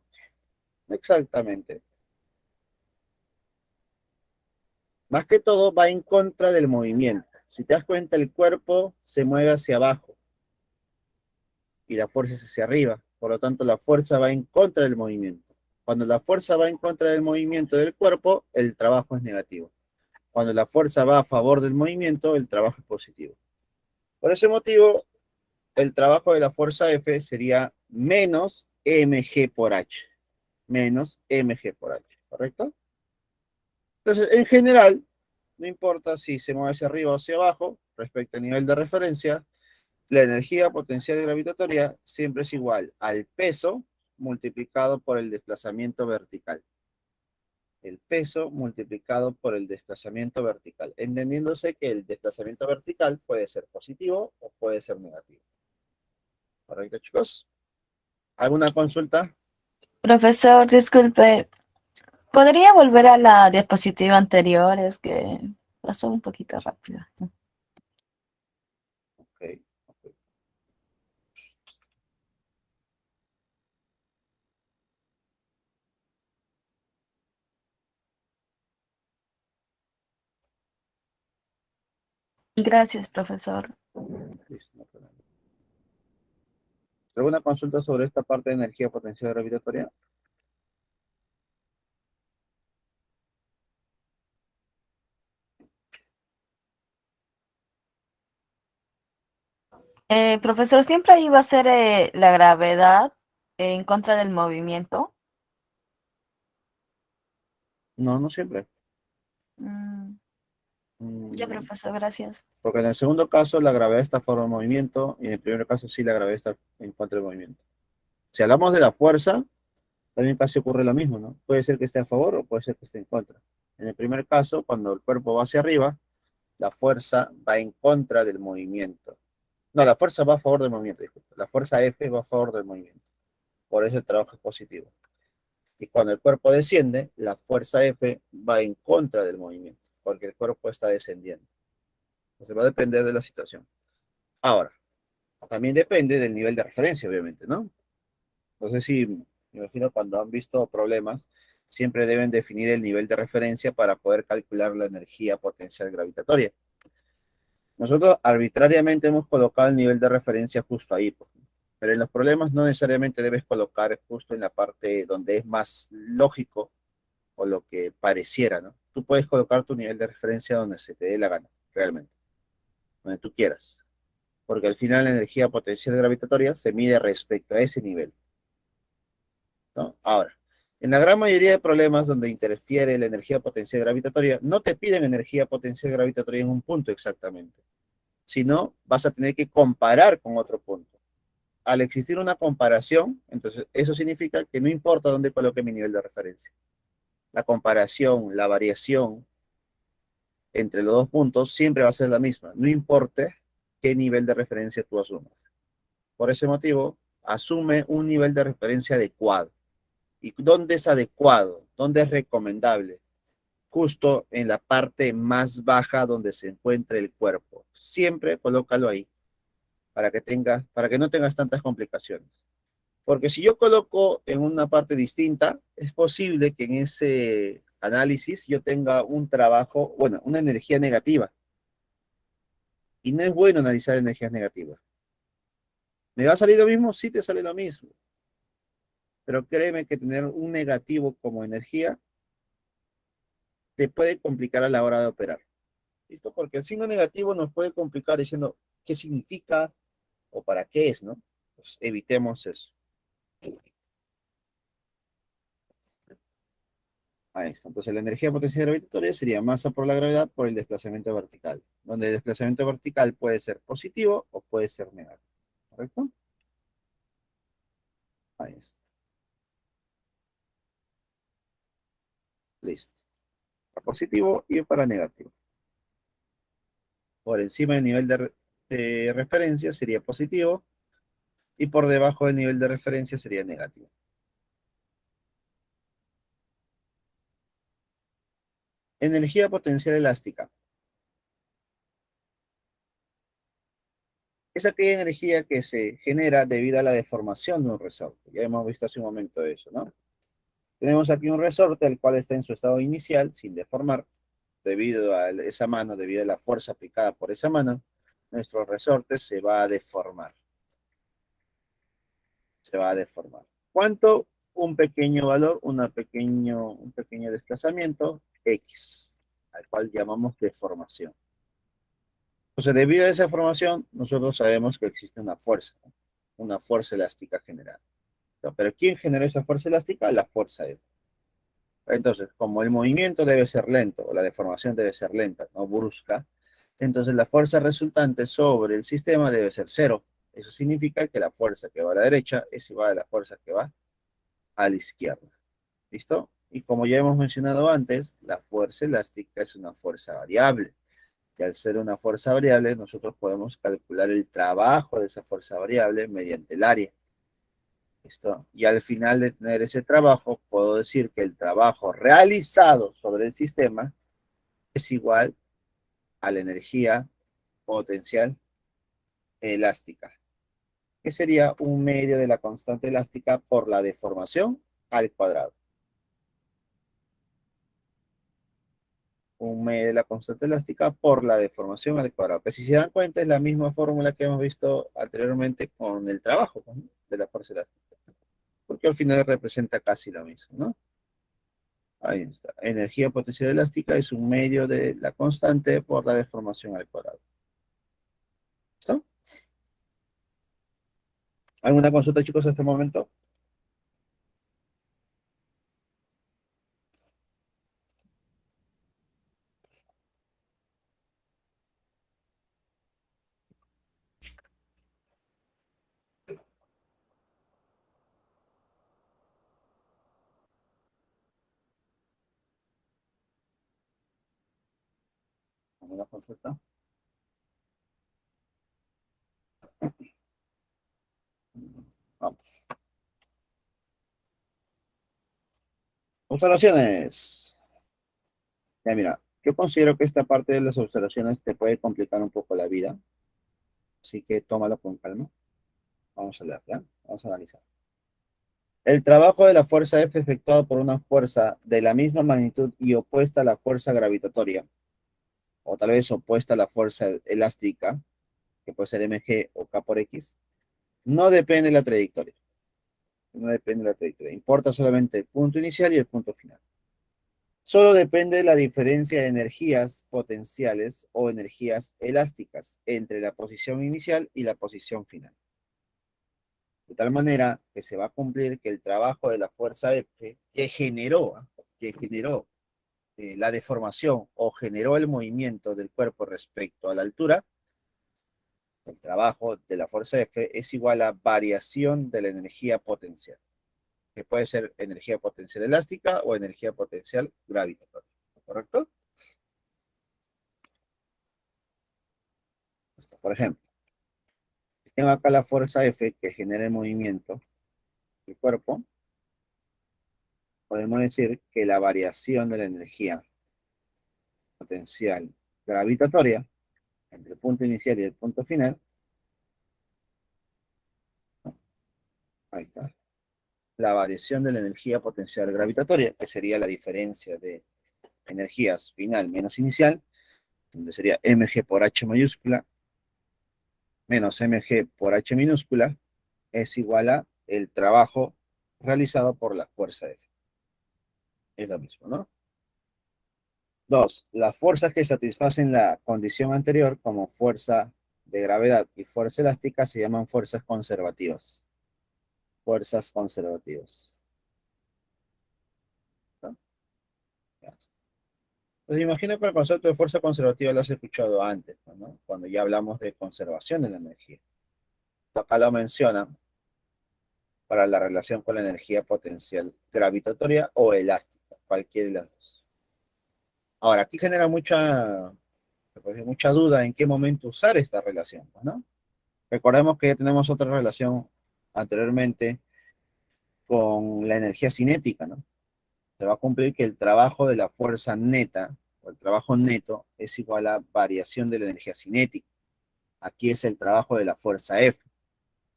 No exactamente. Más que todo va en contra del movimiento. Si te das cuenta, el cuerpo se mueve hacia abajo y la fuerza es hacia arriba. Por lo tanto, la fuerza va en contra del movimiento. Cuando la fuerza va en contra del movimiento del cuerpo, el trabajo es negativo. Cuando la fuerza va a favor del movimiento, el trabajo es positivo. Por ese motivo, el trabajo de la fuerza F sería menos mg por h. Menos mg por h, ¿correcto? Entonces, en general, no importa si se mueve hacia arriba o hacia abajo, respecto al nivel de referencia, la energía potencial gravitatoria siempre es igual al peso multiplicado por el desplazamiento vertical. El peso multiplicado por el desplazamiento vertical, entendiéndose que el desplazamiento vertical puede ser positivo o puede ser negativo. ¿Correcto, chicos? ¿Alguna consulta? Profesor, disculpe, ¿podría volver a la diapositiva anterior? Es que pasó un poquito rápido. Ok. Gracias, profesor. Listo, no hay problema. ¿Alguna consulta sobre esta parte de energía potencial gravitatoria? Profesor, ¿siempre iba a ser la gravedad en contra del movimiento? No, no siempre. Mm, ya, Mm, profesor, gracias. Porque en el segundo caso la gravedad está a favor del movimiento y en el primer caso sí la gravedad está en contra del movimiento. Si hablamos de la fuerza, también casi ocurre lo mismo, ¿no? Puede ser que esté a favor o puede ser que esté en contra. En el primer caso, cuando el cuerpo va hacia arriba, la fuerza va en contra del movimiento. No, la fuerza va a favor del movimiento, disculpa. La fuerza F va a favor del movimiento. Por eso el trabajo es positivo. Y cuando el cuerpo desciende, la fuerza F va en contra del movimiento, porque el cuerpo está descendiendo. Entonces va a depender de la situación. Ahora, también depende del nivel de referencia, obviamente, ¿no? No sé si, me imagino cuando han visto problemas, siempre deben definir el nivel de referencia para poder calcular la energía potencial gravitatoria. Nosotros arbitrariamente hemos colocado el nivel de referencia justo ahí, pues, pero en los problemas no necesariamente debes colocar justo en la parte donde es más lógico o lo que pareciera, ¿no? Tú puedes colocar tu nivel de referencia donde se te dé la gana, realmente, donde tú quieras, porque al final la energía potencial gravitatoria se mide respecto a ese nivel, ¿no? Ahora, en la gran mayoría de problemas donde interfiere la energía potencial gravitatoria, no te piden energía potencial gravitatoria en un punto exactamente, sino vas a tener que comparar con otro punto. Al existir una comparación, entonces eso significa que no importa dónde coloque mi nivel de referencia. La comparación, la variación entre los dos puntos siempre va a ser la misma, no importa qué nivel de referencia tú asumas. Por ese motivo, asume un nivel de referencia adecuado. ¿Y dónde es adecuado? ¿Dónde es recomendable? Justo en la parte más baja donde se encuentre el cuerpo. Siempre colócalo ahí para que no tengas tantas complicaciones. Porque si yo coloco en una parte distinta, es posible que en ese análisis yo tenga un trabajo, bueno, una energía negativa. Y no es bueno analizar energías negativas. ¿Me va a salir lo mismo? Sí, te sale lo mismo. Pero créeme que tener un negativo como energía te puede complicar a la hora de operar. ¿Listo? Porque el signo negativo nos puede complicar diciendo qué significa o para qué es, ¿no? Pues evitemos eso. Ahí está. Entonces la energía potencial gravitatoria sería masa por la gravedad por el desplazamiento vertical, donde el desplazamiento vertical puede ser positivo o puede ser negativo. ¿Correcto? Ahí está. Listo. Para positivo y para negativo. Por encima del nivel de referencia sería positivo y por debajo del nivel de referencia sería negativo. Energía potencial elástica. Es aquella energía que se genera debido a la deformación de un resorte. Ya hemos visto hace un momento eso, ¿no? Tenemos aquí un resorte, el cual está en su estado inicial, sin deformar, debido a esa mano, debido a la fuerza aplicada por esa mano, nuestro resorte se va a deformar. Se va a deformar. ¿Cuánto? Un pequeño valor, un pequeño desplazamiento, X, al cual llamamos deformación. Entonces, debido a esa formación, nosotros sabemos que existe una fuerza elástica generada. Pero ¿quién generó esa fuerza elástica? La fuerza F. Entonces, como el movimiento debe ser lento, o la deformación debe ser lenta, no brusca, entonces la fuerza resultante sobre el sistema debe ser cero. Eso significa que la fuerza que va a la derecha es igual a la fuerza que va a la izquierda. ¿Listo? Y como ya hemos mencionado antes, la fuerza elástica es una fuerza variable. Y al ser una fuerza variable, nosotros podemos calcular el trabajo de esa fuerza variable mediante el área. ¿Listo? Y al final de tener ese trabajo, puedo decir que el trabajo realizado sobre el sistema es igual a la energía potencial elástica, que sería un medio de la constante elástica por la deformación al cuadrado. Un medio de la constante elástica por la deformación al cuadrado. Pero si se dan cuenta, es la misma fórmula que hemos visto anteriormente con el trabajo, ¿no?, de la fuerza elástica. Porque al final representa casi lo mismo, ¿no? Ahí está. Energía potencial elástica es un medio de la constante por la deformación al cuadrado. ¿Listo? ¿Alguna consulta, chicos, hasta este momento? ¿Alguna consulta? Vamos. Observaciones. Ya mira, yo considero que esta parte de las observaciones te puede complicar un poco la vida. Así que tómalo con calma. Vamos a leer, ¿ya? Vamos a analizar. El trabajo de la fuerza F efectuado por una fuerza de la misma magnitud y opuesta a la fuerza gravitatoria, o tal vez opuesta a la fuerza elástica, que puede ser mg o k por x, no depende de la trayectoria. No depende de la trayectoria. Importa solamente el punto inicial y el punto final. Solo depende de la diferencia de energías potenciales o energías elásticas entre la posición inicial y la posición final. De tal manera que se va a cumplir que el trabajo de la fuerza F que generó la deformación o generó el movimiento del cuerpo respecto a la altura, el trabajo de la fuerza F es igual a variación de la energía potencial, que puede ser energía potencial elástica o energía potencial gravitatoria. ¿Correcto? Por ejemplo, tengo acá la fuerza F que genera el movimiento del cuerpo. Podemos decir que la variación de la energía potencial gravitatoria entre el punto inicial y el punto final, ahí está, la variación de la energía potencial gravitatoria, que sería la diferencia de energías final menos inicial, donde sería mg por h mayúscula menos mg por h minúscula, es igual a el trabajo realizado por la fuerza F. Es lo mismo, ¿no? Dos, las fuerzas que satisfacen la condición anterior, como fuerza de gravedad y fuerza elástica, se llaman fuerzas conservativas. Fuerzas conservativas. ¿No? Entonces, imagino que el concepto de fuerza conservativa lo has escuchado antes, ¿no? Cuando ya hablamos de conservación de la energía. Acá lo menciona para la relación con la energía potencial gravitatoria o elástica, cualquiera de las dos. Ahora, aquí genera mucha duda en qué momento usar esta relación, ¿no? Recordemos que ya tenemos otra relación anteriormente con la energía cinética, ¿no? Se va a cumplir que el trabajo de la fuerza neta, o el trabajo neto, es igual a variación de la energía cinética. Aquí es el trabajo de la fuerza F.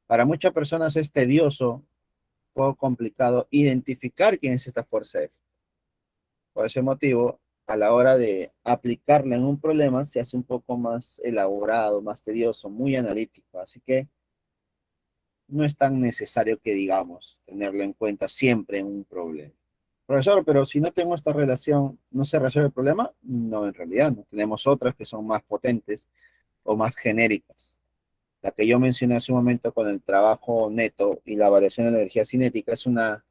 Para muchas personas es tedioso, poco complicado identificar quién es esta fuerza F. Por ese motivo, a la hora de aplicarla en un problema se hace un poco más elaborado, más tedioso, muy analítico. Así que no es tan necesario que digamos tenerlo en cuenta siempre en un problema. Profesor, pero si no tengo esta relación, ¿no se resuelve el problema? No, en realidad no. Tenemos otras que son más potentes o más genéricas. La que yo mencioné hace un momento con el trabajo neto y la variación de energía cinética es una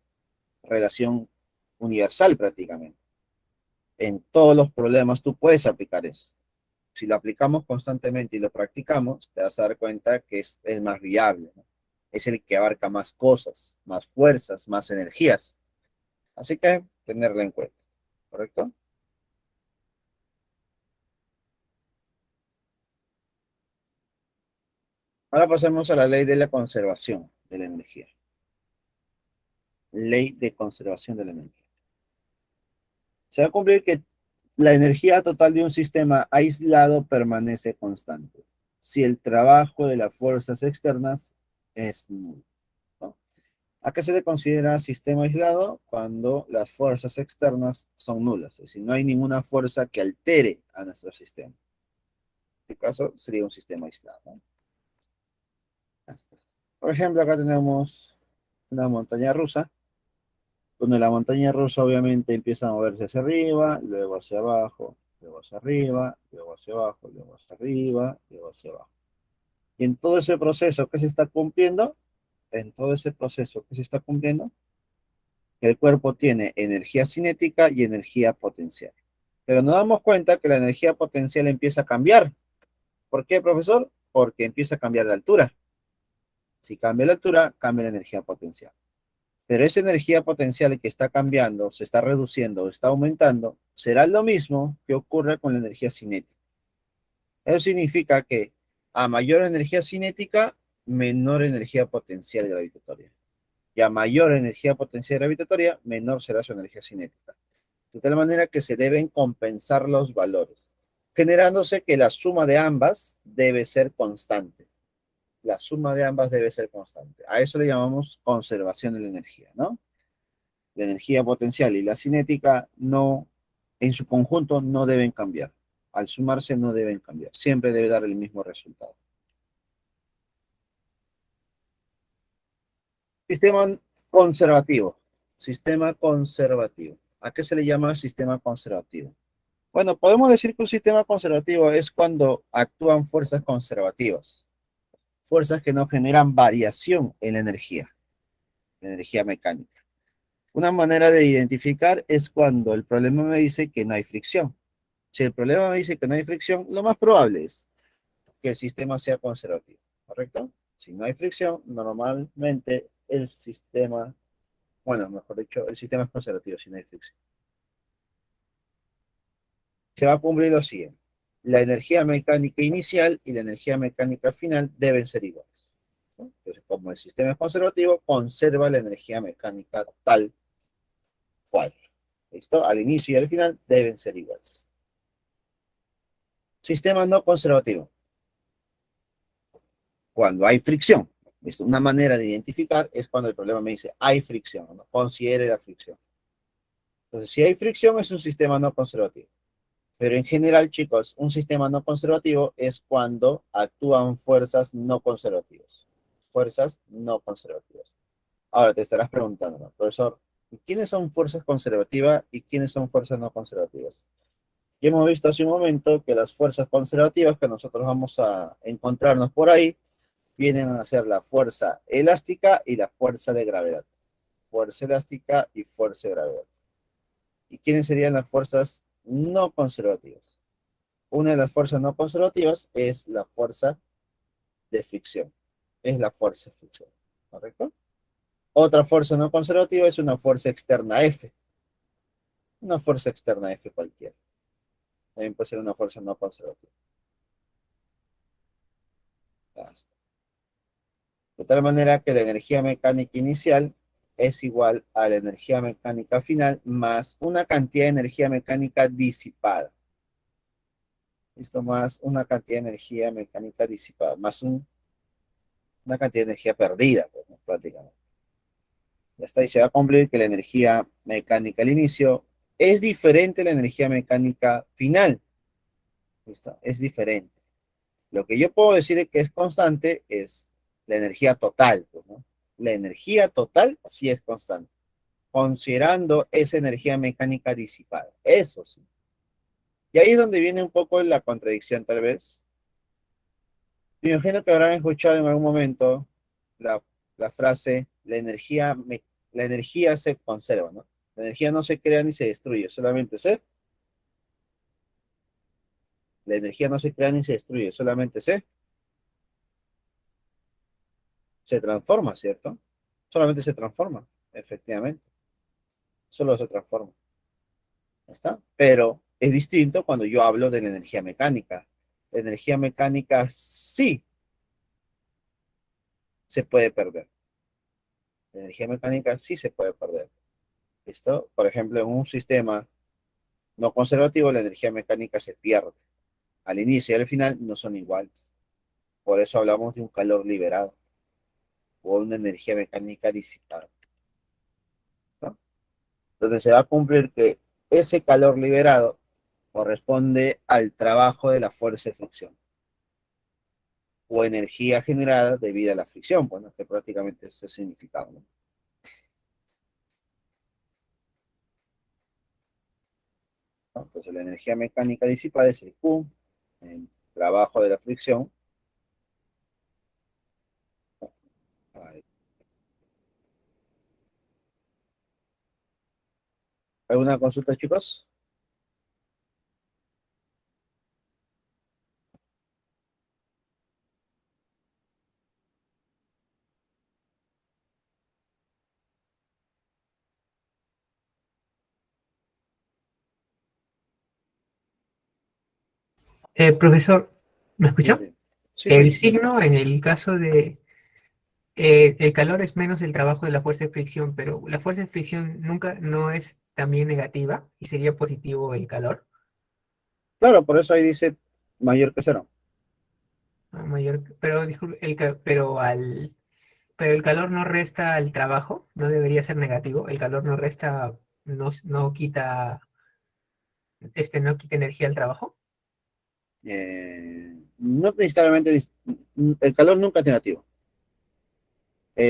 relación universal prácticamente. En todos los problemas tú puedes aplicar eso. Si lo aplicamos constantemente y lo practicamos, te vas a dar cuenta que es más viable, ¿no? Es el que abarca más cosas, más fuerzas, más energías. Así que tenerla en cuenta, ¿correcto? Ahora pasemos a la ley de la conservación de la energía. Ley de conservación de la energía. Se va a cumplir que la energía total de un sistema aislado permanece constante si el trabajo de las fuerzas externas es nulo, ¿no? ¿A qué se le considera sistema aislado? Cuando las fuerzas externas son nulas, es decir, no hay ninguna fuerza que altere a nuestro sistema. En este caso sería un sistema aislado, ¿no? Por ejemplo, acá tenemos una montaña rusa, donde la montaña rusa obviamente empieza a moverse hacia arriba, luego hacia abajo, luego hacia arriba, luego hacia abajo, luego hacia arriba, luego hacia abajo. Y en todo ese proceso que se está cumpliendo, en todo ese proceso que se está cumpliendo, el cuerpo tiene energía cinética y energía potencial. Pero nos damos cuenta que la energía potencial empieza a cambiar. ¿Por qué, profesor? Porque empieza a cambiar de altura. Si cambia la altura, cambia la energía potencial. Pero esa energía potencial que está cambiando, se está reduciendo o está aumentando, será lo mismo que ocurre con la energía cinética. Eso significa que a mayor energía cinética, menor energía potencial gravitatoria. Y a mayor energía potencial gravitatoria, menor será su energía cinética. De tal manera que se deben compensar los valores, generándose que la suma de ambas debe ser constante. La suma de ambas debe ser constante. A eso le llamamos conservación de la energía, ¿no? La energía potencial y la cinética no, en su conjunto no deben cambiar. Al sumarse no deben cambiar. Siempre debe dar el mismo resultado. Sistema conservativo. Sistema conservativo. ¿A qué se le llama sistema conservativo? Bueno, podemos decir que un sistema conservativo es cuando actúan fuerzas conservativas, fuerzas que no generan variación en la energía mecánica. Una manera de identificar es cuando el problema me dice que no hay fricción. Si el problema me dice que no hay fricción, lo más probable es que el sistema sea conservativo, ¿correcto? Si no hay fricción, normalmente el sistema, bueno, mejor dicho, el sistema es conservativo si no hay fricción. Se va a cumplir lo siguiente. La energía mecánica inicial y la energía mecánica final deben ser iguales, ¿no? Entonces, como el sistema es conservativo, conserva la energía mecánica tal cual. ¿Listo? Al inicio y al final deben ser iguales. Sistema no conservativo. Cuando hay fricción. ¿Listo? Una manera de identificar es cuando el problema me dice hay fricción, ¿no? Considere la fricción. Entonces, si hay fricción es un sistema no conservativo. Pero en general, chicos, un sistema no conservativo es cuando actúan fuerzas no conservativas. Fuerzas no conservativas. Ahora te estarás preguntando, ¿no? Profesor, ¿quiénes son fuerzas conservativas y quiénes son fuerzas no conservativas? Y hemos visto hace un momento que las fuerzas conservativas que nosotros vamos a encontrarnos por ahí vienen a ser la fuerza elástica y la fuerza de gravedad. Fuerza elástica y fuerza de gravedad. ¿Y quiénes serían las fuerzas no conservativas? Una de las fuerzas no conservativas es la fuerza de fricción. Es la fuerza de fricción, ¿correcto? Otra fuerza no conservativa es una fuerza externa F. Una fuerza externa F cualquiera. También puede ser una fuerza no conservativa. Basta. De tal manera que la energía mecánica inicial es igual a la energía mecánica final más una cantidad de energía mecánica disipada. Esto más una cantidad de energía mecánica disipada, más una cantidad de energía perdida, pues, ¿no? Prácticamente. Ya está, y se va a cumplir que la energía mecánica al inicio Es diferente la energía mecánica final. ¿Listo? Es diferente. Lo que yo puedo decir que es constante es la energía total, pues, ¿no? La energía total sí es constante, considerando esa energía mecánica disipada. Eso sí. Y ahí es donde viene un poco la contradicción, tal vez. Me imagino que habrán escuchado en algún momento la, la frase, la energía se conserva, ¿no? La energía no se crea ni se destruye, solamente la energía no se crea ni se destruye, solamente se transforma, ¿cierto? Solamente se transforma, efectivamente. Solo se transforma. ¿Ya está? Pero es distinto cuando yo hablo de la energía mecánica. La energía mecánica sí se puede perder. La energía mecánica sí se puede perder. ¿Listo? Por ejemplo, en un sistema no conservativo, la energía mecánica se pierde. Al inicio y al final no son iguales. Por eso hablamos de un calor liberado o una energía mecánica disipada, ¿no? Entonces se va a cumplir que ese calor liberado corresponde al trabajo de la fuerza de fricción o energía generada debido a la fricción, bueno, que prácticamente es el significado, ¿no? Entonces la energía mecánica disipada es el Q, el trabajo de la fricción. ¿Alguna consulta, chicos? Profesor, ¿me Sí, escucha? sí. Sí, El sí. signo en el caso de el calor es menos el trabajo de la fuerza de fricción, pero la fuerza de fricción nunca no es también negativa y sería positivo el calor. Claro, por eso ahí dice mayor que cero. Mayor, pero disculpe, pero el calor no resta al trabajo, no debería ser negativo. El calor no resta, no quita, no quita energía al trabajo. No necesariamente, el calor nunca es negativo.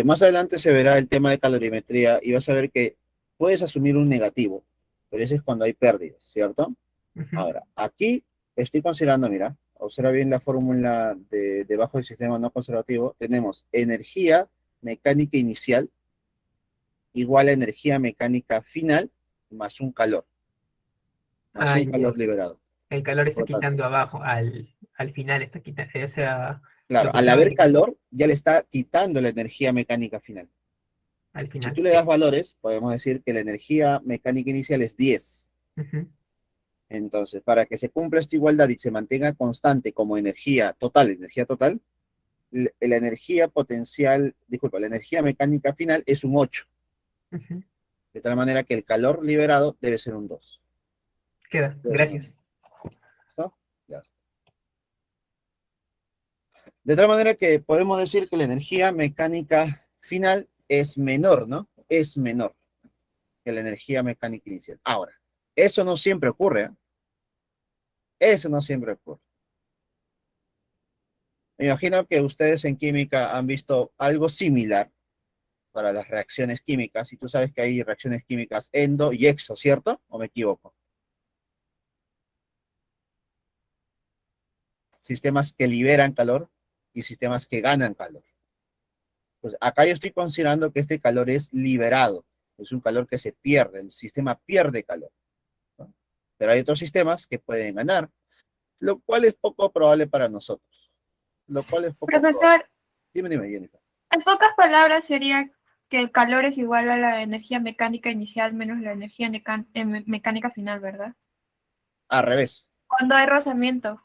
Más adelante se verá el tema de calorimetría y vas a ver que puedes asumir un negativo, pero eso es cuando hay pérdidas, ¿cierto? Ujú. Ahora, aquí estoy considerando, mira, observa bien la fórmula debajo del sistema no conservativo, tenemos energía mecánica inicial igual a energía mecánica final más Ah, un ya. calor liberado. El calor está Por lo tanto, quitando abajo, al final está quitando, o sea, claro, lo que al estaba haber calor ya le está quitando la energía mecánica final. al Si final. tú le das valores, podemos decir que la energía mecánica inicial es 10. Ujú. Entonces, para que se cumpla esta igualdad y se mantenga constante como energía total, la energía potencial, disculpa, la energía mecánica final es un 8, Ujú. de tal manera que el calor liberado debe ser un 2. Queda, Debe ser un gracias. 2. ¿Listo? Ya. De tal manera que podemos decir que la energía mecánica final es menor, ¿no? Es menor que la energía mecánica inicial. Ahora, eso no siempre ocurre, ¿eh? Eso no siempre ocurre. Me imagino que ustedes en química han visto algo similar para las reacciones químicas, y tú sabes que hay reacciones químicas endo y exo, ¿cierto? ¿O me equivoco? Sistemas que liberan calor y sistemas que ganan calor. Pues acá yo estoy considerando que este calor es liberado, es un calor que se pierde, el sistema pierde calor, ¿no? Pero hay otros sistemas que pueden ganar, lo cual es poco probable para nosotros, lo cual es poco probable. Profesor, Dime, Jennifer. en pocas palabras sería que el calor es igual a la energía mecánica inicial menos la energía mecánica final, ¿verdad? Al revés, Cuando hay rozamiento.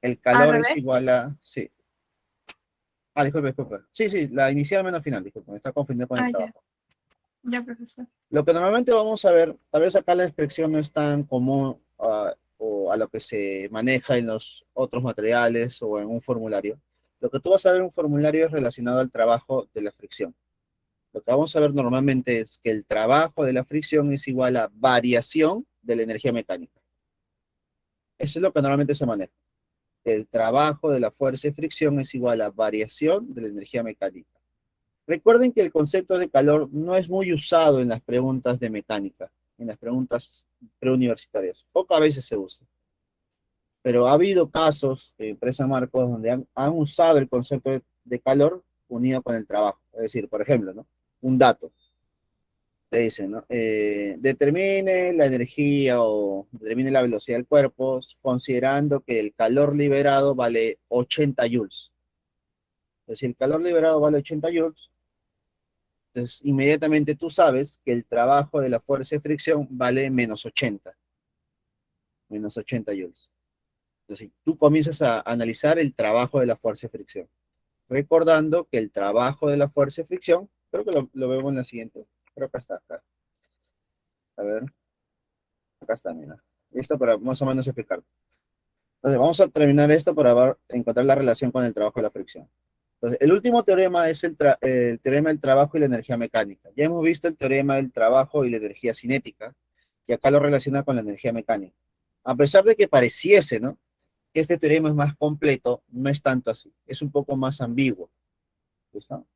el Al calor es revés. igual a, sí. Ah, disculpe. Sí, sí, la inicial menos final, disculpe, me está confundiendo con el Ah, ya. trabajo. Ya, profesor. Lo que normalmente vamos a ver, tal vez acá la expresión no es tan común o a lo que se maneja en los otros materiales o en un formulario. Lo que tú vas a ver en un formulario es relacionado al trabajo de la fricción. Lo que vamos a ver normalmente es que el trabajo de la fricción es igual a variación de la energía mecánica. Eso es lo que normalmente se maneja. El trabajo de la fuerza de fricción es igual a variación de la energía mecánica. Recuerden que el concepto de calor no es muy usado en las preguntas de mecánica, en las preguntas preuniversitarias. Pocas veces se usa. Pero ha habido casos de empresa Marcos donde han usado el concepto de calor unido con el trabajo. Es decir, por ejemplo, ¿no? Un dato. Te dicen, ¿no? Determine la energía o determine la velocidad del cuerpo considerando que el calor liberado vale 80 joules. Entonces, si el calor liberado vale 80 joules, entonces inmediatamente tú sabes que el trabajo de la fuerza de fricción vale menos 80 joules. Entonces, tú comienzas a analizar el trabajo de la fuerza de fricción, recordando que el trabajo de la fuerza de fricción, creo que lo vemos en la siguiente, creo que está acá. A ver, acá está, mira. Listo para más o menos explicar. Entonces, vamos a terminar esto para encontrar la relación con el trabajo de la fricción. Entonces, el último teorema es el teorema del trabajo y la energía mecánica. Ya hemos visto el teorema del trabajo y la energía cinética, y acá lo relaciona con la energía mecánica. A pesar de que pareciese, ¿no?, que este teorema es más completo, no es tanto así, es un poco más ambiguo. ¿Listo?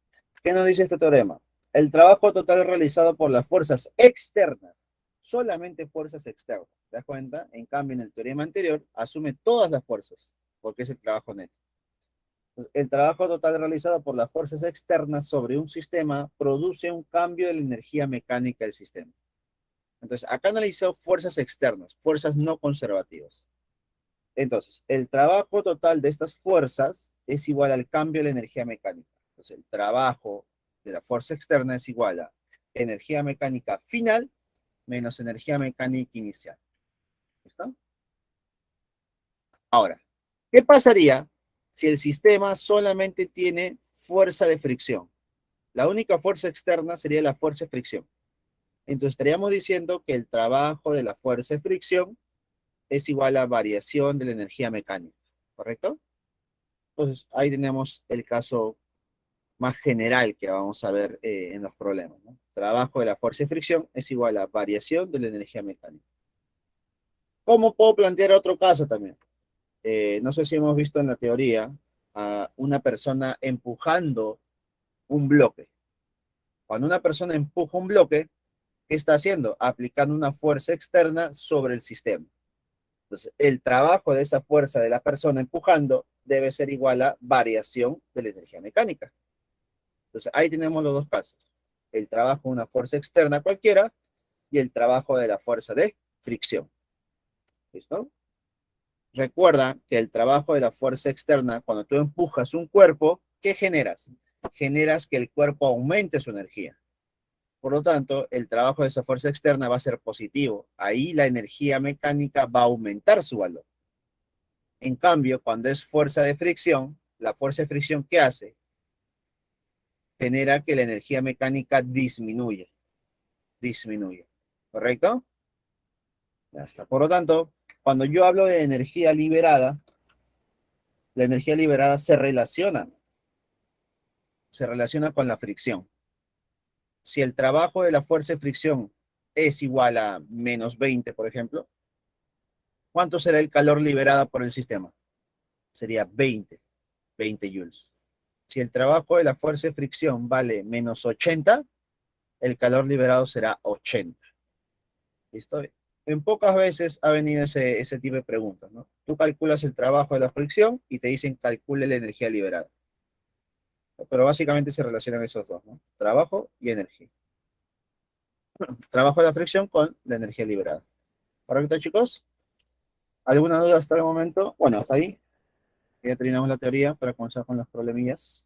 ¿Qué nos dice este teorema? El trabajo total realizado por las fuerzas externas, solamente fuerzas externas, ¿te das cuenta? En cambio, en el teorema anterior, asume todas las fuerzas, porque es el trabajo neto. El trabajo total realizado por las fuerzas externas sobre un sistema produce un cambio de la energía mecánica del sistema. Entonces, acá analizó fuerzas externas, fuerzas no conservativas. Entonces, el trabajo total de estas fuerzas es igual al cambio de la energía mecánica. Entonces, el trabajo de la fuerza externa es igual a energía mecánica final menos energía mecánica inicial. ¿Listo? Ahora, ¿qué pasaría si el sistema solamente tiene fuerza de fricción? La única fuerza externa sería la fuerza de fricción. Entonces estaríamos diciendo que el trabajo de la fuerza de fricción es igual a variación de la energía mecánica, ¿correcto? Entonces ahí tenemos el caso más general que vamos a ver en los problemas, ¿no? Trabajo de la fuerza de fricción es igual a variación de la energía mecánica. ¿Cómo puedo plantear otro caso también? No sé si hemos visto en la teoría a una persona empujando un bloque. Cuando una persona empuja un bloque, ¿qué está haciendo? Aplicando una fuerza externa sobre el sistema. Entonces, el trabajo de esa fuerza de la persona empujando debe ser igual a variación de la energía mecánica. Entonces, ahí tenemos los dos casos. El trabajo de una fuerza externa cualquiera y el trabajo de la fuerza de fricción. ¿Listo? Recuerda que el trabajo de la fuerza externa, cuando tú empujas un cuerpo, ¿qué generas? Generas que el cuerpo aumente su energía. Por lo tanto, el trabajo de esa fuerza externa va a ser positivo. Ahí la energía mecánica va a aumentar su valor. En cambio, cuando es fuerza de fricción, la fuerza de fricción, ¿qué hace? Genera que la energía mecánica disminuye. Disminuye. ¿Correcto? Ya está. Por lo tanto, cuando yo hablo de energía liberada, la energía liberada se relaciona con la fricción. Si el trabajo de la fuerza de fricción es igual a menos 20, por ejemplo, ¿cuánto será el calor liberado por el sistema? Sería 20 joules. Si el trabajo de la fuerza de fricción vale menos 80, el calor liberado será 80. ¿Listo? En pocas veces ha venido ese tipo de preguntas, ¿no? Tú calculas el trabajo de la fricción y te dicen calcule la energía liberada. Pero básicamente se relacionan esos dos, ¿no? Trabajo y energía. Trabajo de la fricción con la energía liberada. ¿Correcto, chicos? ¿Alguna duda hasta el momento? Bueno, hasta ahí. Ya terminamos la teoría para comenzar con los problemillas.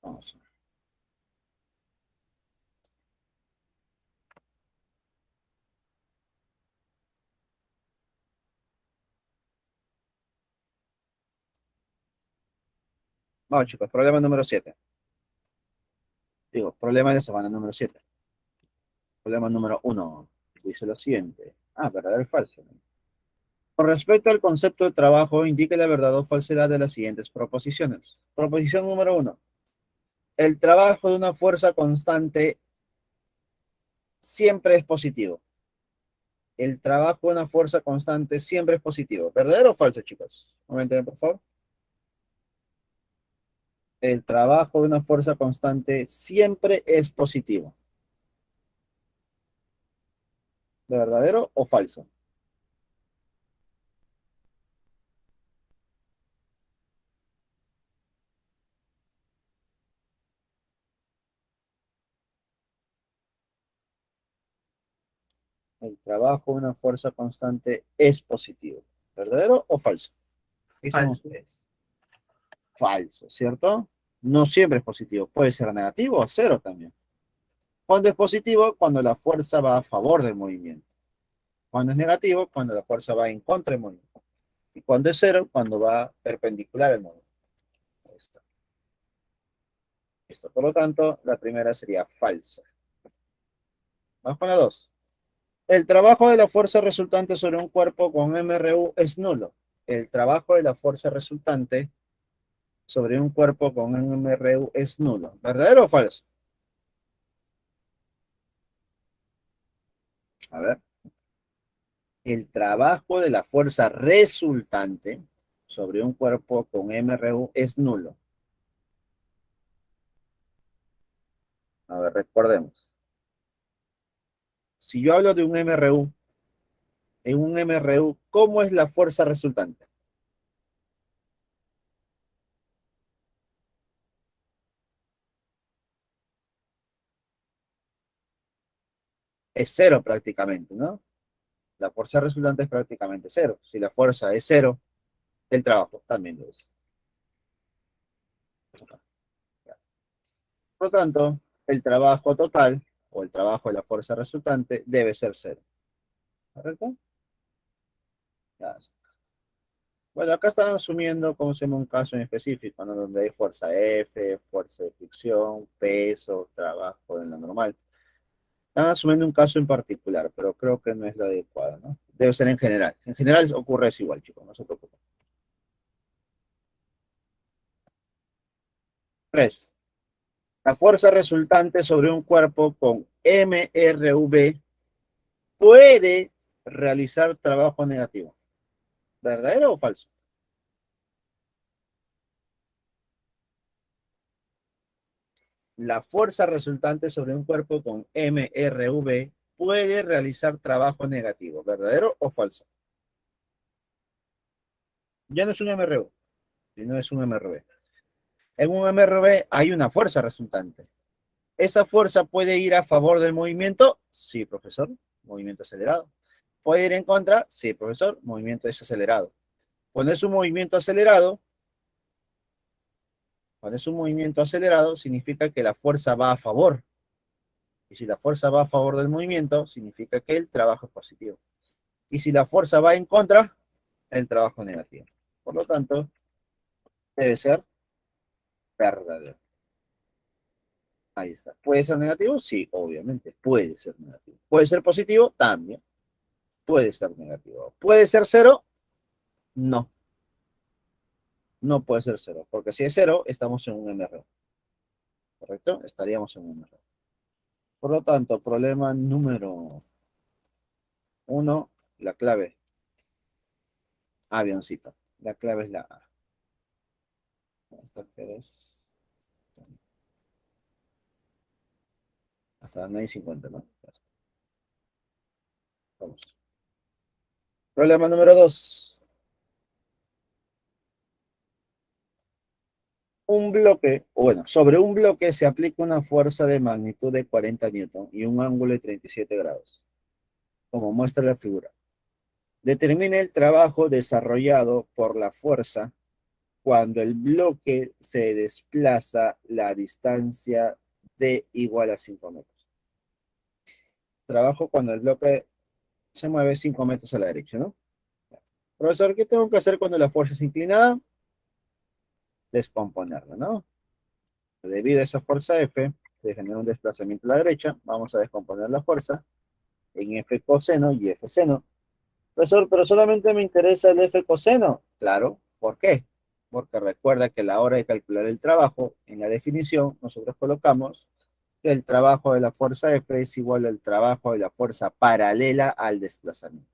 Vamos. Vamos, chicos, problema número 7. Digo, problema de la semana número 7. Problema número 1. Dice lo siguiente. Verdadero o falso. Con respecto al concepto de trabajo, indique la verdad o falsedad de las siguientes proposiciones. Proposición número 1. El trabajo de una fuerza constante siempre es positivo. El trabajo de una fuerza constante siempre es positivo. ¿Verdadero o falso, chicos? Un momento, por favor. El trabajo de una fuerza constante siempre es positivo. ¿Verdadero o falso? El trabajo de una fuerza constante es positivo. ¿Verdadero o falso? ¿Qué dicen Falso. ustedes? Falso, ¿cierto? No siempre es positivo. Puede ser negativo o cero también. Cuando es positivo, cuando la fuerza va a favor del movimiento. Cuando es negativo, cuando la fuerza va en contra del movimiento. Y cuando es cero, cuando va perpendicular al movimiento. Ahí está. Listo. Por lo tanto, la primera sería falsa. Vamos con la 2. El trabajo de la fuerza resultante sobre un cuerpo con MRU es nulo. El trabajo de la fuerza resultante sobre un cuerpo con MRU es nulo. ¿Verdadero o falso? A ver. El trabajo de la fuerza resultante sobre un cuerpo con MRU es nulo. A ver, recordemos. Si yo hablo de un MRU, en un MRU, ¿cómo es la fuerza resultante? Es cero prácticamente, ¿no? La fuerza resultante es prácticamente cero. Si la fuerza es cero, el trabajo también lo es. Por lo tanto, el trabajo total o el trabajo de la fuerza resultante debe ser cero. ¿Correcto? Ya. Bueno, acá están asumiendo como se llama un caso en específico, ¿no? Donde hay fuerza F, fuerza de fricción, peso, trabajo en la normal. Están asumiendo un caso en particular, pero creo que no es lo adecuado, ¿no? Debe ser en general. En general ocurre eso igual, chicos, no se preocupen. 3. La fuerza resultante sobre un cuerpo con MRV puede realizar trabajo negativo. ¿Verdadero o falso? La fuerza resultante sobre un cuerpo con MRV puede realizar trabajo negativo. ¿Verdadero o falso? Ya no es un MRV, sino es un MRV. En un MRV hay una fuerza resultante. ¿Esa fuerza puede ir a favor del movimiento? Sí, profesor. Movimiento acelerado. ¿Puede ir en contra? Sí, profesor. Movimiento desacelerado. Cuando es un movimiento acelerado, significa que la fuerza va a favor. Y si la fuerza va a favor del movimiento, significa que el trabajo es positivo. Y si la fuerza va en contra, el trabajo es negativo. Por lo tanto, debe ser verdadero. Ahí está. ¿Puede ser negativo? Sí, obviamente. Puede ser negativo. ¿Puede ser positivo? También. Puede ser negativo. ¿Puede ser cero? No. No puede ser cero. Porque si es cero, estamos en un MRO. ¿Correcto? Estaríamos en un MRO. Por lo tanto, problema número 1, la clave. Avioncito. La clave es la A. Hasta las 9:50, ¿no? Vamos. Problema número 2. Un bloque, o bueno, sobre un bloque se aplica una fuerza de magnitud de 40 newton y un ángulo de 37 grados, como muestra la figura. Determine el trabajo desarrollado por la fuerza cuando el bloque se desplaza la distancia D igual a 5 metros. Trabajo cuando el bloque se mueve 5 metros a la derecha, ¿no? Profesor, ¿qué tengo que hacer cuando la fuerza es inclinada? Descomponerla, ¿no? Debido a esa fuerza F, se genera un desplazamiento a la derecha. Vamos a descomponer la fuerza en F coseno y F seno. Profesor, pero solamente me interesa el F coseno. Claro, ¿por qué? Porque recuerda que a la hora de calcular el trabajo, en la definición, nosotros colocamos que el trabajo de la fuerza F es igual al trabajo de la fuerza paralela al desplazamiento,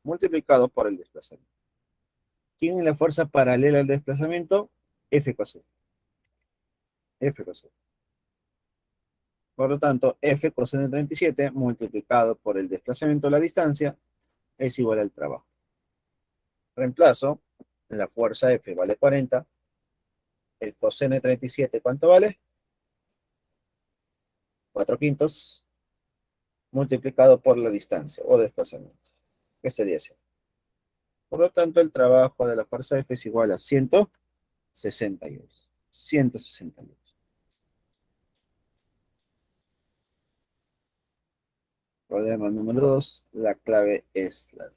multiplicado por el desplazamiento. ¿Quién es la fuerza paralela al desplazamiento? F coseno. F coseno. Por lo tanto, F coseno de 37 multiplicado por el desplazamiento de la distancia es igual al trabajo. Reemplazo, la fuerza F vale 40, el coseno de 37, ¿cuánto vale? 4 quintos, multiplicado por la distancia o desplazamiento. ¿Qué sería eso? Por lo tanto, el trabajo de la fuerza F es igual a 162. 162. Problema número 2, la clave es la D.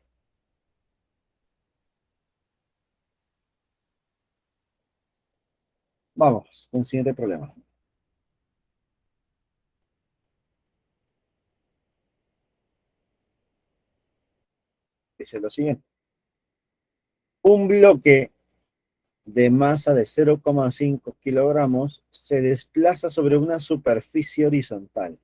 Vamos, con el siguiente problema. Dice lo siguiente. Un bloque de masa de 0,5 kilogramos se desplaza sobre una superficie horizontal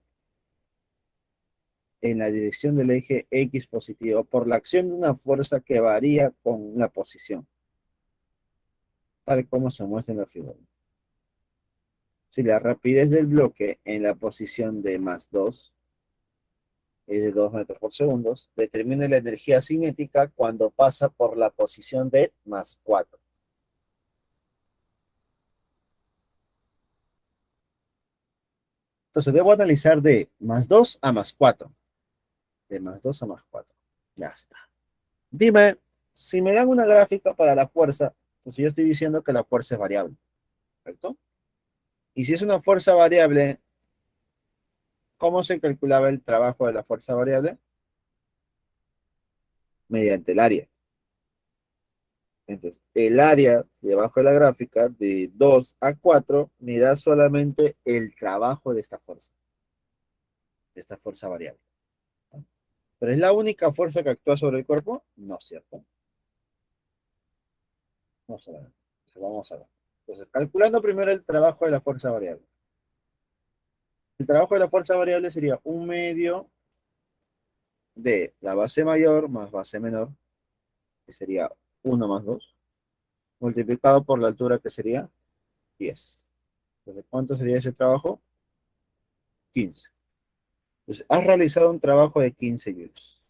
en la dirección del eje X positivo por la acción de una fuerza que varía con la posición, tal como se muestra en la figura. Si la rapidez del bloque en la posición de +2 es de 2 metros por segundo, determina la energía cinética cuando pasa por la posición de +4. Entonces debo analizar de +2 a +4. De +2 a +4. Ya está. Dime, si me dan una gráfica para la fuerza, pues yo estoy diciendo que la fuerza es variable, ¿correcto? Y si es una fuerza variable, ¿cómo se calculaba el trabajo de la fuerza variable? Mediante el área. Entonces, el área debajo de la gráfica de 2 a 4 me da solamente el trabajo de esta fuerza variable. ¿No? ¿Pero es la única fuerza que actúa sobre el cuerpo? No, ¿cierto? Vamos a ver. Vamos a ver. Entonces, calculando primero el trabajo de la fuerza variable. El trabajo de la fuerza variable sería 1/2 de la base mayor más base menor, que sería 1 más 2, multiplicado por la altura, que sería 10. Entonces, ¿cuánto sería ese trabajo? 15. Entonces, has realizado un trabajo de 15 joules.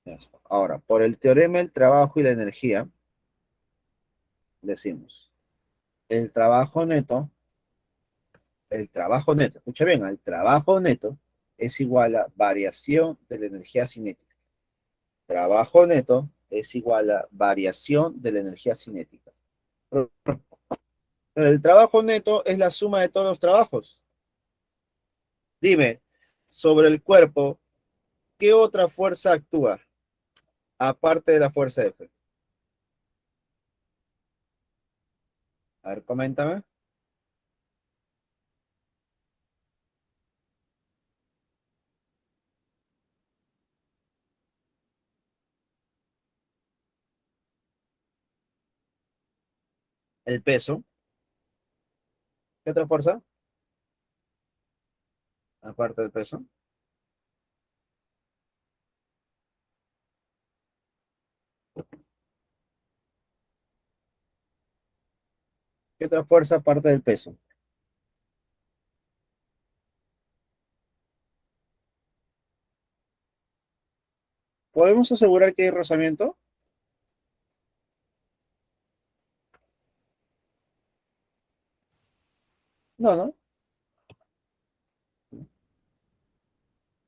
Ya está. Ahora, por el teorema del trabajo y la energía, decimos, el trabajo neto, escucha bien, el trabajo neto es igual a variación de la energía cinética. Trabajo neto es igual a variación de la energía cinética. Pero el trabajo neto es la suma de todos los trabajos. Dime, sobre el cuerpo, ¿qué otra fuerza actúa aparte de la fuerza F? A ver, coméntame. El peso. ¿Qué otra fuerza? Aparte del peso. ¿Qué otra fuerza aparte del peso? ¿Podemos asegurar que hay rozamiento? No, ¿no?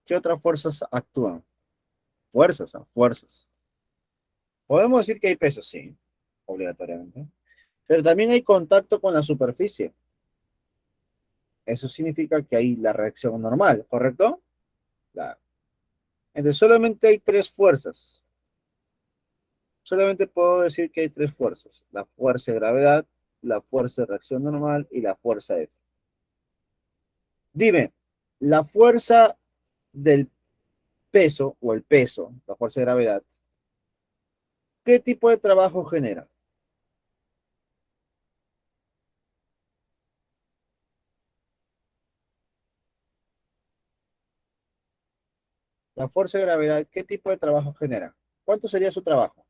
¿Qué otras fuerzas actúan? Fuerzas. Podemos decir que hay peso, sí, obligatoriamente. Pero también hay contacto con la superficie. Eso significa que hay la reacción normal, ¿correcto? La- Entonces solamente hay tres fuerzas. Solamente puedo decir que hay tres fuerzas. La fuerza de gravedad, la fuerza de reacción normal y la fuerza F. Dime, la fuerza del peso o el peso, la fuerza de gravedad, ¿qué tipo de trabajo genera? La fuerza de gravedad, ¿qué tipo de trabajo genera? ¿Cuánto sería su trabajo?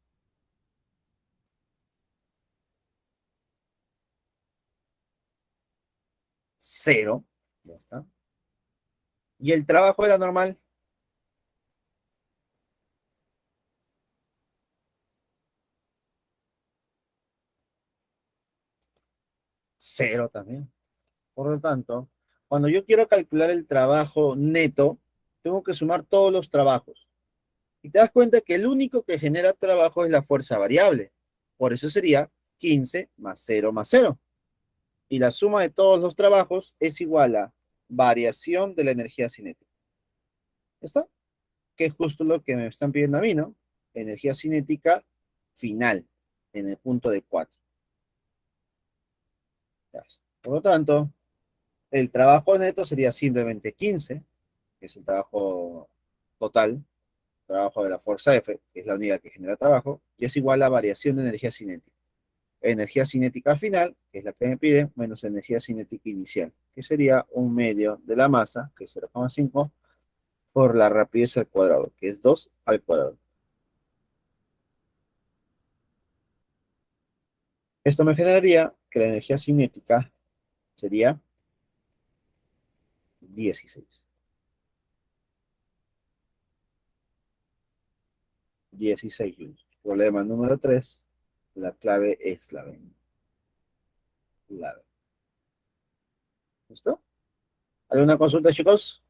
Cero. Ya está. ¿Y el trabajo de la normal? Cero también. Por lo tanto, cuando yo quiero calcular el trabajo neto, tengo que sumar todos los trabajos. Y te das cuenta que el único que genera trabajo es la fuerza variable. Por eso sería 15 más cero más cero. Y la suma de todos los trabajos es igual a variación de la energía cinética. ¿Ya está? Que es justo lo que me están pidiendo a mí, ¿no? Energía cinética final en el punto de 4. Por lo tanto, el trabajo neto sería simplemente 15, que es el trabajo total, trabajo de la fuerza F, que es la unidad que genera trabajo, y es igual a variación de energía cinética. Energía cinética final, que es la que me piden, menos energía cinética inicial, que sería un medio de la masa, que es 0,5, por la rapidez al cuadrado, que es 2 al cuadrado. Esto me generaría que la energía cinética sería 16. 16 joules. Problema número 3. La clave es la B. La B. ¿Listo? ¿Alguna consulta, chicos?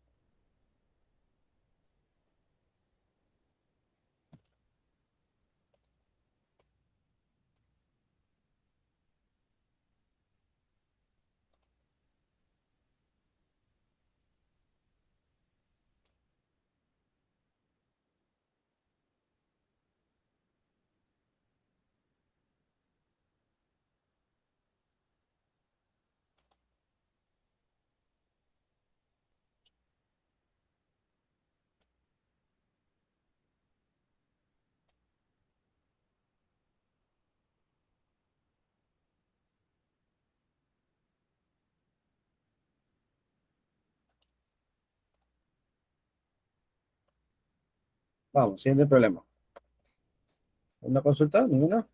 Vamos, siguiente problema. ¿Una consulta? ¿Ninguna?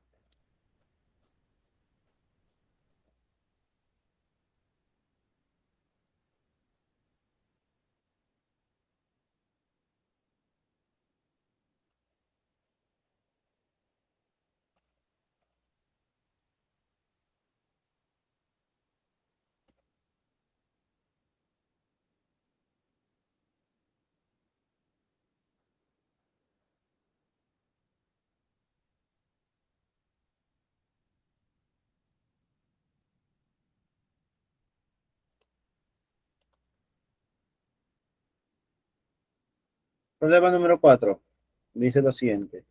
Problema número 4. Dice lo siguiente.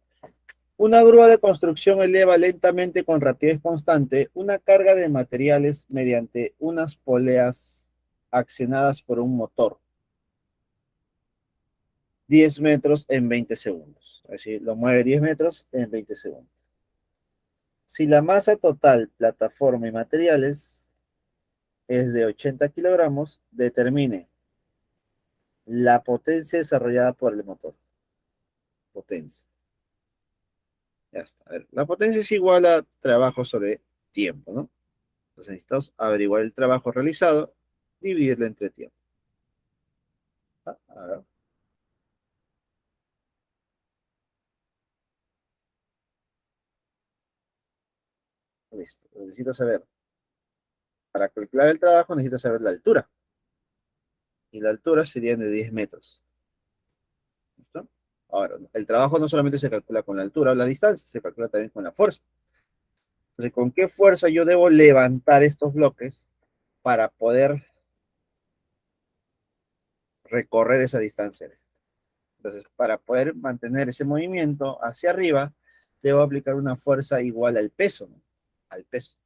Una grúa de construcción eleva lentamente con rapidez constante una carga de materiales mediante unas poleas accionadas por un motor. 10 metros en 20 segundos. Es decir, lo mueve 10 metros en 20 segundos. Si la masa total, plataforma y materiales es de 80 kilogramos, determine la potencia desarrollada por el motor. Potencia. Ya está. A ver, la potencia es igual a trabajo sobre tiempo, ¿no? Entonces necesitamos averiguar el trabajo realizado, dividirlo entre tiempo. A ver, listo. Necesito saber, para calcular el trabajo necesito saber la altura. Y la altura sería de 10 metros. ¿Listo? Ahora, el trabajo no solamente se calcula con la altura o la distancia, se calcula también con la fuerza. Entonces, ¿con qué fuerza yo debo levantar estos bloques para poder recorrer esa distancia? Entonces, para poder mantener ese movimiento hacia arriba, debo aplicar una fuerza igual al peso, ¿no? Al peso.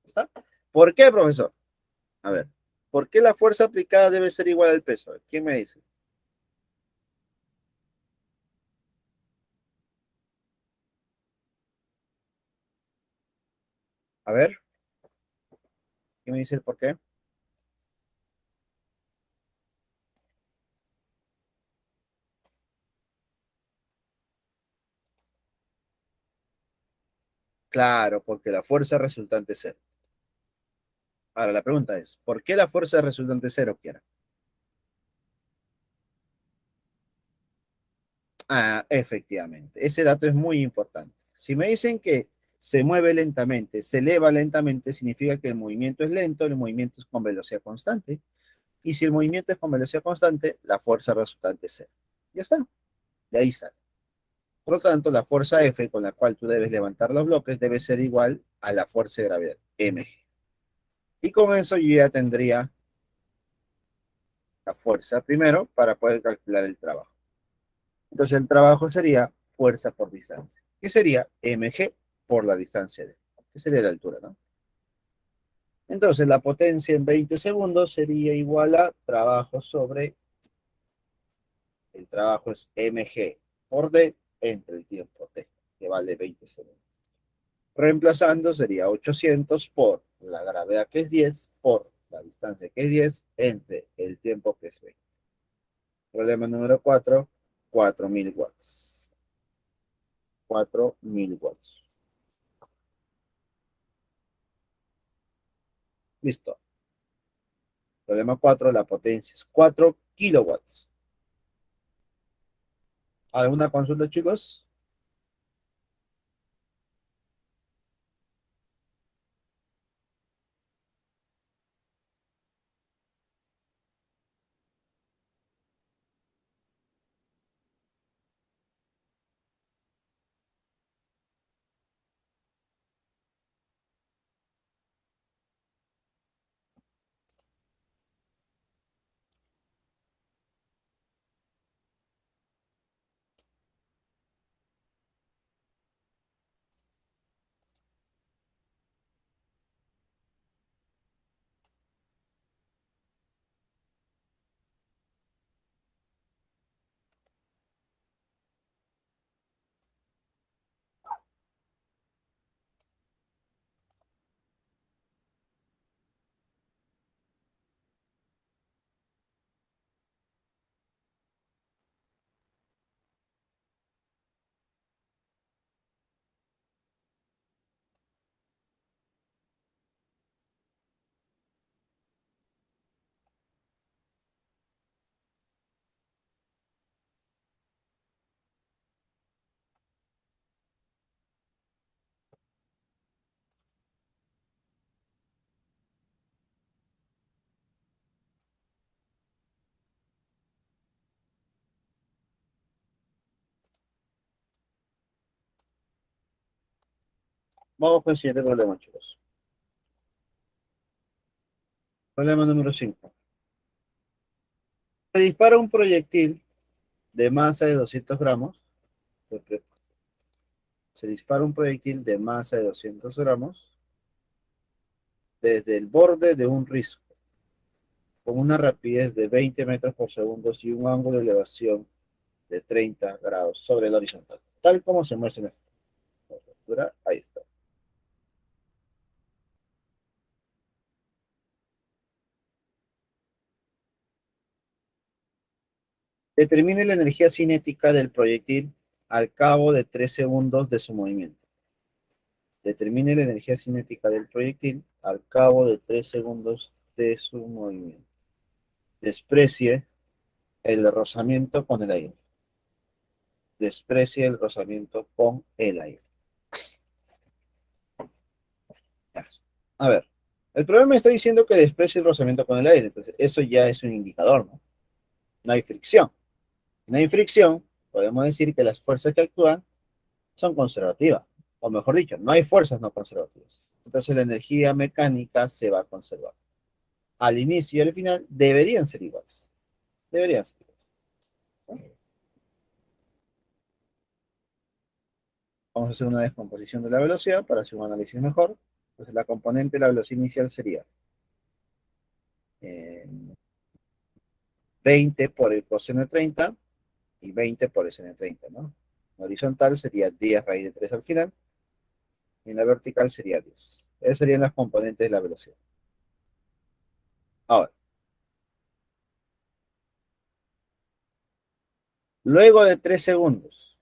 ¿Está? ¿Por qué, profesor? A ver, ¿por qué la fuerza aplicada debe ser igual al peso? ¿Quién me dice? A ver, ¿quién me dice el por qué? Claro, porque la fuerza resultante es cero. Ahora, la pregunta es, ¿por qué la fuerza resultante es cero, Kiara? Ah, efectivamente, ese dato es muy importante. Si me dicen que se mueve lentamente, se eleva lentamente, significa que el movimiento es lento, el movimiento es con velocidad constante, y si el movimiento es con velocidad constante, la fuerza resultante es cero. Ya está, de ahí sale. Por lo tanto, la fuerza F con la cual tú debes levantar los bloques debe ser igual a la fuerza de gravedad, mg. Y con eso yo ya tendría la fuerza primero para poder calcular el trabajo. Entonces el trabajo sería fuerza por distancia, que sería mg por la distancia d, que sería la altura, ¿no? Entonces la potencia en 20 segundos sería igual a trabajo sobre, el trabajo es mg por d entre el tiempo t, que vale 20 segundos. Reemplazando sería 800 por la gravedad, que es 10, por la distancia, que es 10, entre el tiempo, que es 20. Problema número 4, 4000 watts. 4000 watts. Listo. Problema 4, la potencia es 4 kilowatts. ¿Alguna consulta, chicos? Vamos con el siguiente problema, chicos. Problema número 5. Se dispara un proyectil de masa de 200 gramos. Se dispara un proyectil de masa de 200 gramos desde el borde de un risco con una rapidez de 20 metros por segundo y un ángulo de elevación de 30 grados sobre el horizontal, tal como se muestra en la captura. Ahí está. Determine la energía cinética del proyectil al cabo de 3 segundos de su movimiento. Determine la energía cinética del proyectil al cabo de 3 segundos de su movimiento. Desprecie el rozamiento con el aire. Desprecie el rozamiento con el aire. A ver, el problema me está diciendo que desprecie el rozamiento con el aire, entonces eso ya es un indicador, ¿no? No hay fricción. No hay fricción, podemos decir que las fuerzas que actúan son conservativas, o mejor dicho, no hay fuerzas no conservativas. Entonces la energía mecánica se va a conservar. Al inicio y al final deberían ser iguales. Deberían ser iguales. Vamos a hacer una descomposición de la velocidad para hacer un análisis mejor. Entonces la componente de la velocidad inicial sería 20 por el coseno de 30 y 20 por el seno de 30, ¿no? En horizontal sería 10 raíz de 3 al final, y en la vertical sería 10. Esas serían las componentes de la velocidad. Ahora, luego de 3 segundos,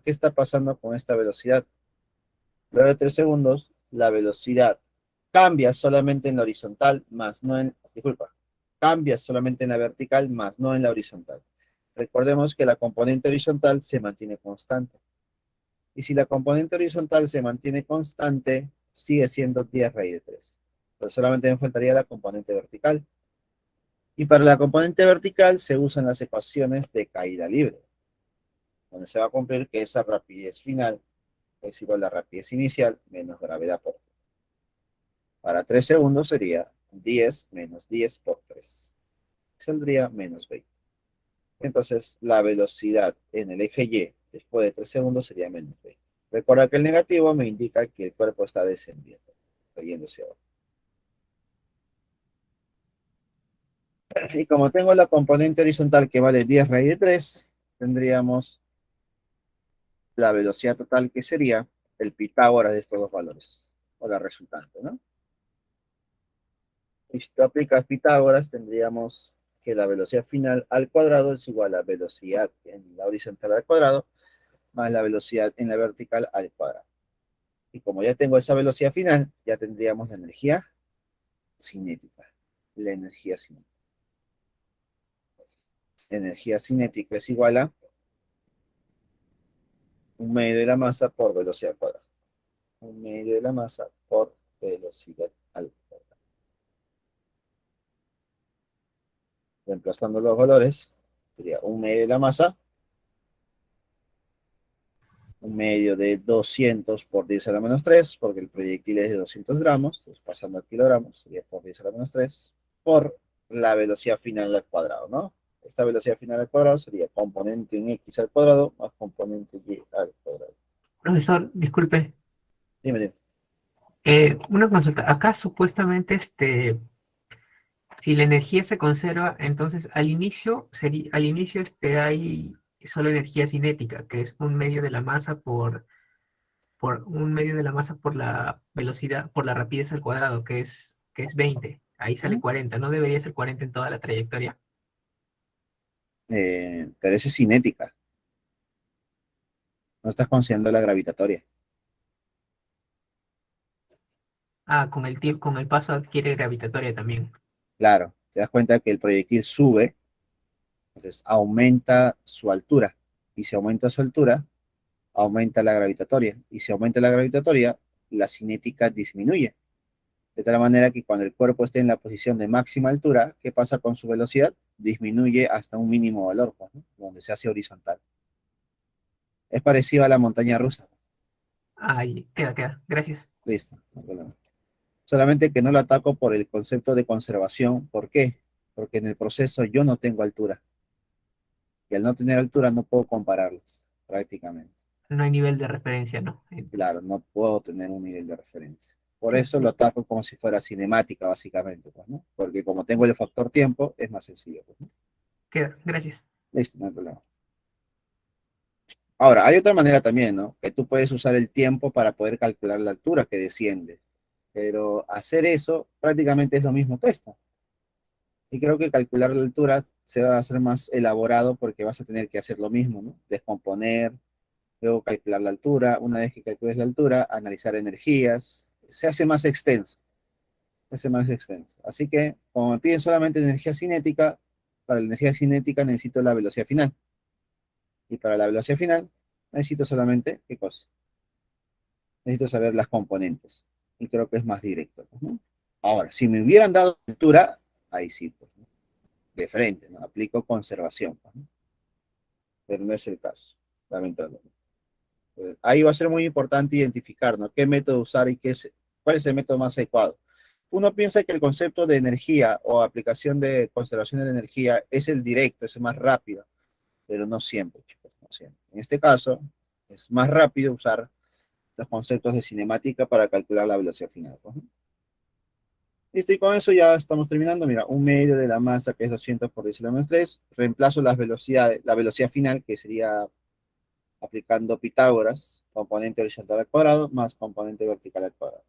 ¿qué está pasando con esta velocidad? Luego de 3 segundos, la velocidad cambia solamente en la horizontal, más no en, disculpa, cambia solamente en la vertical, más no en la horizontal. Recordemos que la componente horizontal se mantiene constante. Y si la componente horizontal se mantiene constante, sigue siendo 10 raíz de 3. Entonces solamente enfrentaría la componente vertical. Y para la componente vertical se usan las ecuaciones de caída libre, donde se va a cumplir que esa rapidez final es igual a la rapidez inicial menos gravedad por 3. Para 3 segundos sería 10 menos 10 por 3. Saldría menos 20. Entonces la velocidad en el eje Y después de 3 segundos sería menos 20. Recuerda que el negativo me indica que el cuerpo está descendiendo, yéndose abajo. Y como tengo la componente horizontal que vale 10 raíz de 3, tendríamos la velocidad total que sería el Pitágoras de estos dos valores, o la resultante, ¿no? Y si tú aplicas Pitágoras, tendríamos que la velocidad final al cuadrado es igual a velocidad en la horizontal al cuadrado, más la velocidad en la vertical al cuadrado. Y como ya tengo esa velocidad final, ya tendríamos la energía cinética. La energía cinética. Energía cinética es igual a 1/2 de la masa por velocidad al cuadrado. 1/2 de la masa por velocidad al cuadrado. Reemplazando los valores, sería 1/2 de la masa, 1/2 de 200 por 10 a la menos 3, porque el proyectil es de 200 gramos, entonces pasando a kilogramos, sería por 10 a la menos 3, por la velocidad final al cuadrado, ¿no? Esta velocidad final al cuadrado sería componente en x al cuadrado más componente y al cuadrado. Profesor, disculpe, Dime, dime. una consulta. Acá supuestamente si la energía se conserva, entonces al inicio hay solo energía cinética, que es un medio de la masa por un medio de la masa por la velocidad, por la rapidez al cuadrado, que es 20. Ahí sale 40. ¿No debería ser 40 en toda la trayectoria? Pero eso es cinética, no estás considerando la gravitatoria. Ah, con el paso adquiere gravitatoria también. Claro, te das cuenta que el proyectil sube, entonces aumenta su altura, y si aumenta su altura, aumenta la gravitatoria, y si aumenta la gravitatoria, la cinética disminuye. De tal manera que cuando el cuerpo esté en la posición de máxima altura, ¿qué pasa con su velocidad? Disminuye hasta un mínimo valor, pues, ¿no? Donde se hace horizontal. Es parecido a la montaña rusa. Ahí, queda. Gracias. Listo, no hay problema. Solamente que no lo ataco por el concepto de conservación. ¿Por qué? Porque en el proceso yo no tengo altura. Y al no tener altura no puedo compararlos, prácticamente. No hay nivel de referencia, ¿no? Claro, no puedo tener un nivel de referencia. Por Queda, eso lo ataco como si fuera cinemática, básicamente, pues, ¿no? Porque como tengo el factor tiempo, es más sencillo, pues, ¿no? gracias. Listo, no hay problema. Ahora, hay otra manera también, ¿no? Que tú puedes usar el tiempo para poder calcular la altura que desciende. Pero hacer eso prácticamente es lo mismo que esto. Y creo que calcular la altura se va a hacer más elaborado porque vas a tener que hacer lo mismo, ¿no? Descomponer, luego calcular la altura. Una vez que calcules la altura, analizar energías. Se hace más extenso. Se hace más extenso. Así que, como me piden solamente energía cinética, para la energía cinética necesito la velocidad final. Y para la velocidad final, necesito solamente, ¿qué cosa? Necesito saber las componentes. Y creo que es más directo, pues, ¿no? Ahora, si me hubieran dado altura, ahí sí, pues, ¿no? de frente, ¿no? Aplico conservación, ¿no? Pero no es el caso, lamentablemente. Ahí va a ser muy importante identificar, ¿no? Qué método usar y cuál es el método más adecuado. Uno piensa que el concepto de energía o aplicación de conservación de la energía es el directo, es el más rápido, pero no siempre, chicos, no siempre. En este caso, es más rápido usar los conceptos de cinemática para calcular la velocidad final, ¿no? Listo, y con eso ya estamos terminando. Mira, un medio de la masa que es 200 por 10 a la menos 3. Reemplazo las velocidades, la velocidad final, que sería aplicando Pitágoras, componente horizontal al cuadrado, más componente vertical al cuadrado.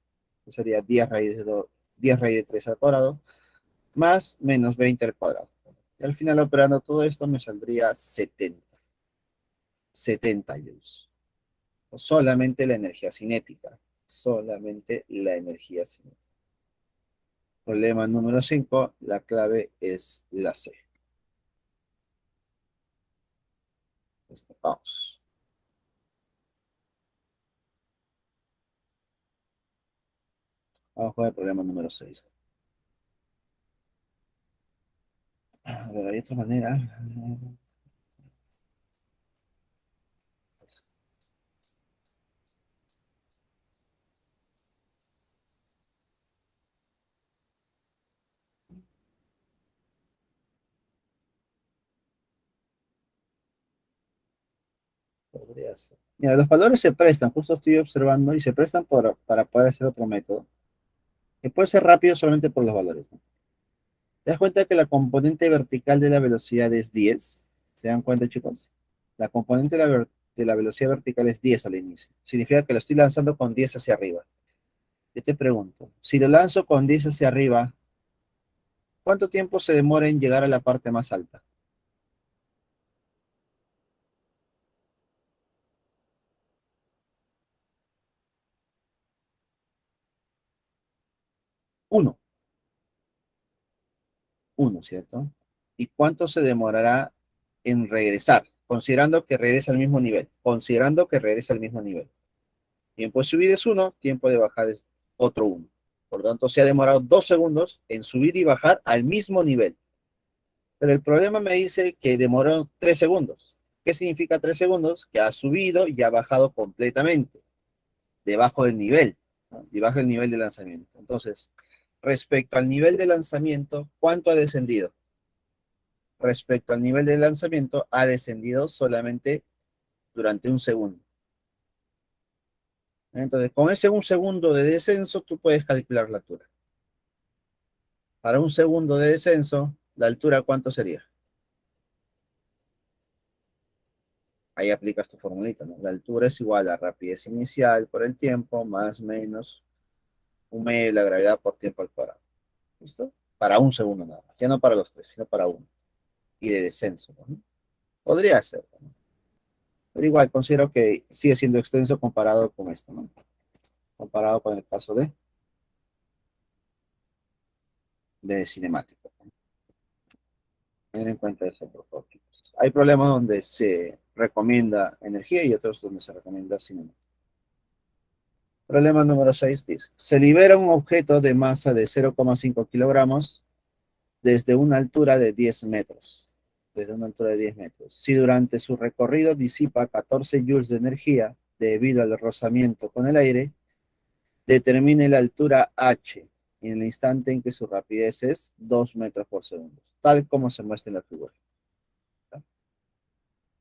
Eso sería 10 raíz de 2, 10 raíz de 3 al cuadrado, más menos 20 al cuadrado. Y al final, operando todo esto, me saldría 70. 70 joules. Solamente la energía cinética. Solamente la energía cinética. Problema número 5, la clave es la C. Vamos. Vamos con el problema número 6. A ver, hay otra manera. Podría ser. Mira, los valores se prestan, justo estoy observando, y se prestan para poder hacer otro método. Que puede ser rápido solamente por los valores, ¿no? ¿Te das cuenta que la componente vertical de la velocidad es 10? ¿Se dan cuenta, chicos? La componente de la velocidad vertical es 10 al inicio. Significa que lo estoy lanzando con 10 hacia arriba. Yo te pregunto, si lo lanzo con 10 hacia arriba, ¿cuánto tiempo se demora en llegar a la parte más alta? 1, 1, ¿cierto? ¿Y cuánto se demorará en regresar? Considerando que regresa al mismo nivel. Considerando que regresa al mismo nivel. Tiempo de subida es 1, tiempo de bajar es otro 1. Por lo tanto, se ha demorado 2 segundos en subir y bajar al mismo nivel. Pero el problema me dice que demoró 3 segundos. ¿Qué significa 3 segundos? Que ha subido y ha bajado completamente, debajo del nivel, ¿no? Debajo del nivel de lanzamiento. Entonces, respecto al nivel de lanzamiento, ¿cuánto ha descendido? Respecto al nivel de lanzamiento, ha descendido solamente durante un segundo. Entonces, con ese un segundo de descenso, tú puedes calcular la altura. Para un segundo de descenso, ¿la altura cuánto sería? Ahí aplicas tu formulita, ¿no? La altura es igual a rapidez inicial por el tiempo, más menos un medio de la gravedad por tiempo al cuadrado. ¿Listo? Para un segundo nada más. Ya no para los 3, sino para uno. Y de descenso, ¿no? Podría ser, ¿no? Pero igual, considero que sigue siendo extenso comparado con esto, ¿no? Comparado con el caso de cinemático. Tener en cuenta eso, por favor. Hay problemas donde se recomienda energía y otros donde se recomienda cinemática. Problema número 6 dice, se libera un objeto de masa de 0,5 kilogramos desde una altura de 10 metros. Desde una altura de 10 metros. Si durante su recorrido disipa 14 joules de energía debido al rozamiento con el aire, determine la altura h en el instante en que su rapidez es 2 metros por segundo, tal como se muestra en la figura.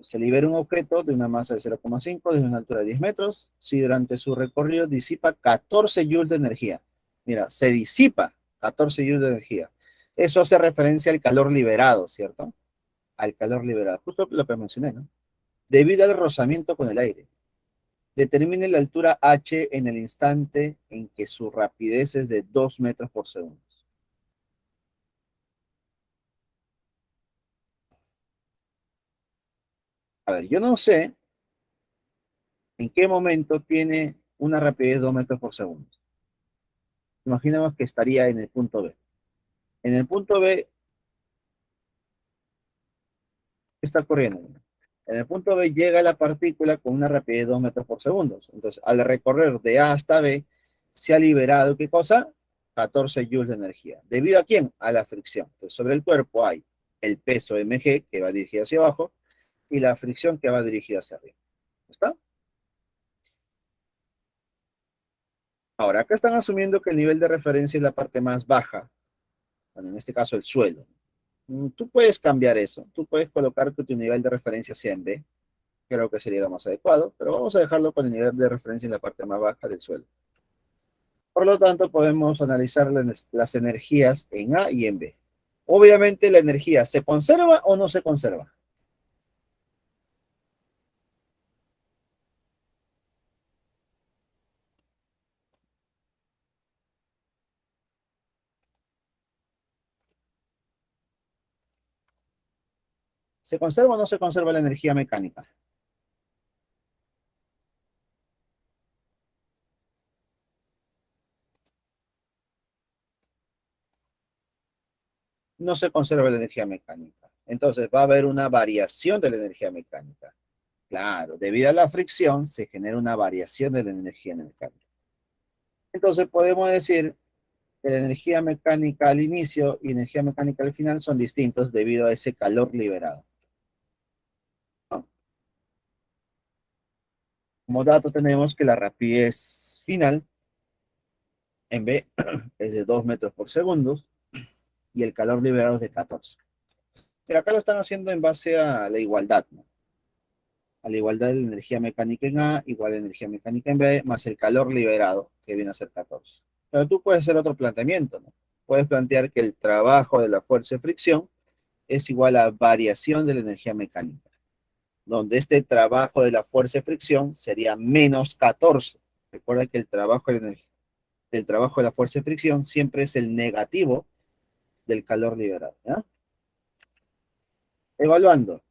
Se libera un objeto de una masa de 0,5 desde una altura de 10 metros, si durante su recorrido disipa 14 joules de energía. Mira, se disipa 14 joules de energía. Eso hace referencia al calor liberado, ¿cierto? Al calor liberado, justo lo que mencioné, ¿no? Debido al rozamiento con el aire. Determine la altura h en el instante en que su rapidez es de 2 metros por segundo. A ver, yo no sé en qué momento tiene una rapidez de 2 metros por segundo. Imaginemos que estaría en el punto B. En el punto B está corriendo. En el punto B llega la partícula con una rapidez de 2 metros por segundo. Entonces, al recorrer de A hasta B, se ha liberado, ¿qué cosa? 14 joules de energía. ¿Debido a quién? A la fricción. Entonces, sobre el cuerpo hay el peso mg que va dirigido hacia abajo y la fricción que va dirigida hacia arriba. ¿Está? Ahora, acá están asumiendo que el nivel de referencia es la parte más baja, bueno, en este caso el suelo. Tú puedes cambiar eso, tú puedes colocar que tu nivel de referencia sea en B, creo que sería lo más adecuado, pero vamos a dejarlo con el nivel de referencia en la parte más baja del suelo. Por lo tanto, podemos analizar las energías en A y en B. Obviamente, la energía se conserva o no se conserva. ¿Se conserva o no se conserva la energía mecánica? No se conserva la energía mecánica. Entonces va a haber una variación de la energía mecánica. Claro, debido a la fricción se genera una variación de la energía mecánica. Entonces podemos decir que la energía mecánica al inicio y energía mecánica al final son distintos debido a ese calor liberado, ¿no? Como dato tenemos que la rapidez final en B es de 2 metros por segundo y el calor liberado es de 14. Pero acá lo están haciendo en base a la igualdad, ¿no? A la igualdad de la energía mecánica en A, igual a la energía mecánica en B, más el calor liberado, que viene a ser 14. Pero tú puedes hacer otro planteamiento, ¿no? Puedes plantear que el trabajo de la fuerza de fricción es igual a variación de la energía mecánica, donde este trabajo de la fuerza de fricción sería menos 14. Recuerda que el trabajo de la fuerza de fricción siempre es el negativo del calor liberado, ¿ya? Evaluando.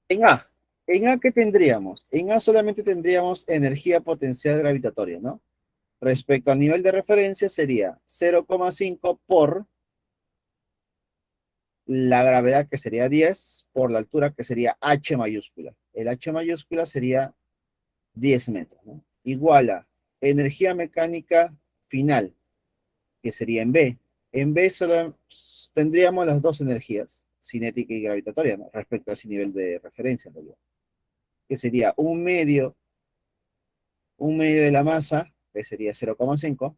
En A, ¿en A qué tendríamos? En A solamente tendríamos energía potencial gravitatoria, ¿no? Respecto al nivel de referencia sería 0,5 por la gravedad que sería 10 por la altura que sería H mayúscula. El H mayúscula sería 10 metros, ¿no? Igual a energía mecánica final, que sería en B. En B solo tendríamos las dos energías, cinética y gravitatoria, ¿no? Respecto a ese nivel de referencia, ¿no? Que sería un medio de la masa, que sería 0,5,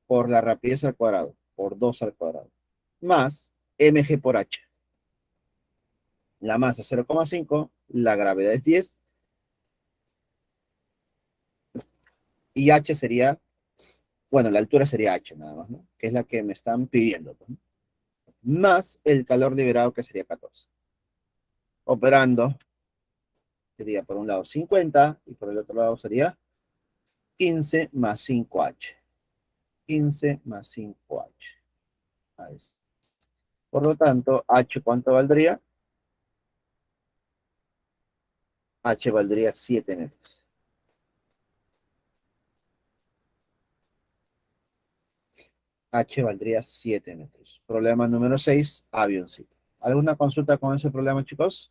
por la rapidez al cuadrado, por 2 al cuadrado, más mg por h. La masa es 0,5, la gravedad es 10, y h sería, bueno, la altura sería h nada más, ¿no? Que es la que me están pidiendo, ¿no? Más el calor liberado, que sería 14. Operando, sería por un lado 50, y por el otro lado sería 15 más 5h. 15 más 5h. Ahí está. Por lo tanto, H, ¿cuánto valdría? H valdría 7 metros. H valdría 7 metros. Problema número 6, avioncito. ¿Alguna consulta con ese problema, chicos?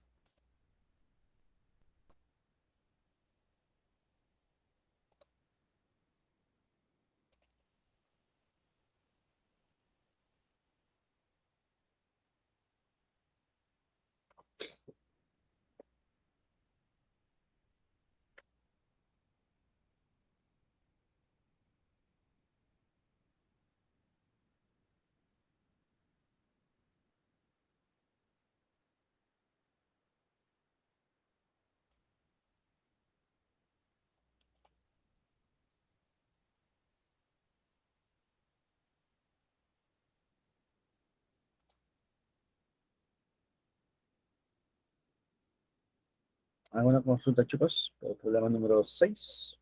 ¿Alguna consulta, chicos? Por el problema número 6.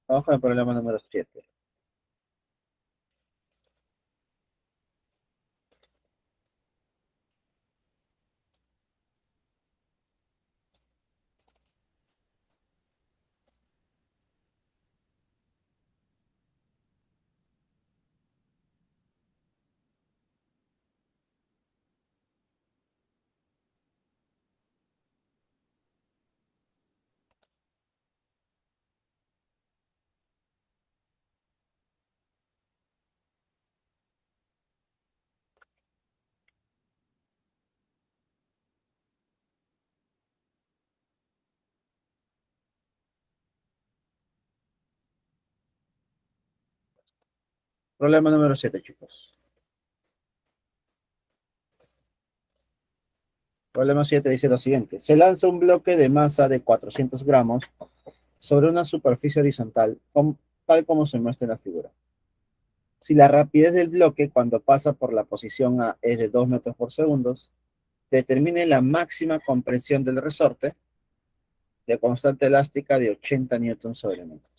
Vamos con el problema número 7. Problema número 7, chicos. Problema 7 dice lo siguiente. Se lanza un bloque de masa de 400 gramos sobre una superficie horizontal, tal como se muestra en la figura. Si la rapidez del bloque cuando pasa por la posición A es de 2 metros por segundo, determine la máxima compresión del resorte de constante elástica de 80 newtons sobre metros.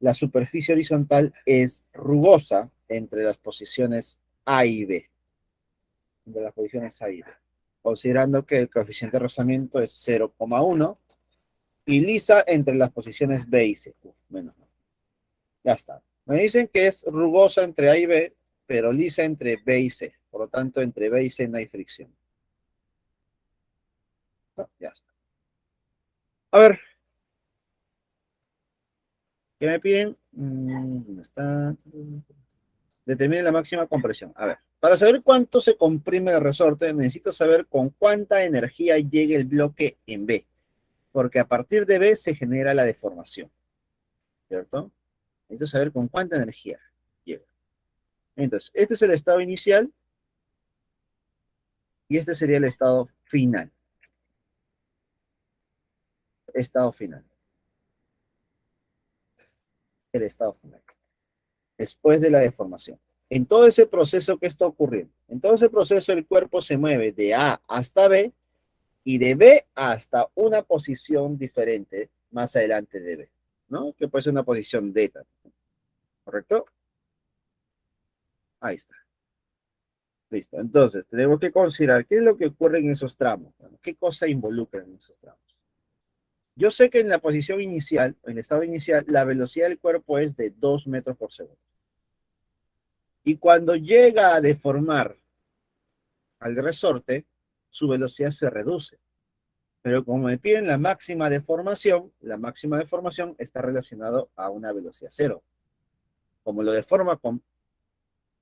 La superficie horizontal es rugosa entre las posiciones A y B. Entre las posiciones A y B. Considerando que el coeficiente de rozamiento es 0,1 y lisa entre las posiciones B y C. Menos mal. Ya está. Me dicen que es rugosa entre A y B, pero lisa entre B y C. Por lo tanto, entre B y C no hay fricción. No, ya está. A ver. ¿Qué me piden? ¿Dónde está? Determine la máxima compresión. A ver. Para saber cuánto se comprime el resorte, necesito saber con cuánta energía llega el bloque en B. Porque a partir de B se genera la deformación. ¿Cierto? Necesito saber con cuánta energía llega. Entonces, este es el estado inicial y este sería el estado final. Estado final. El estado final. Después de la deformación. En todo ese proceso que está ocurriendo, en todo ese proceso el cuerpo se mueve de A hasta B y de B hasta una posición diferente más adelante de B, ¿no? Que puede ser una posición D también. ¿Correcto? Ahí está. Listo. Entonces, tenemos que considerar qué es lo que ocurre en esos tramos. Bueno, qué cosa involucra en esos tramos. Yo sé que en la posición inicial, en el estado inicial, la velocidad del cuerpo es de 2 metros por segundo. Y cuando llega a deformar al resorte, su velocidad se reduce. Pero como me piden la máxima deformación está relacionado a una velocidad cero. Como lo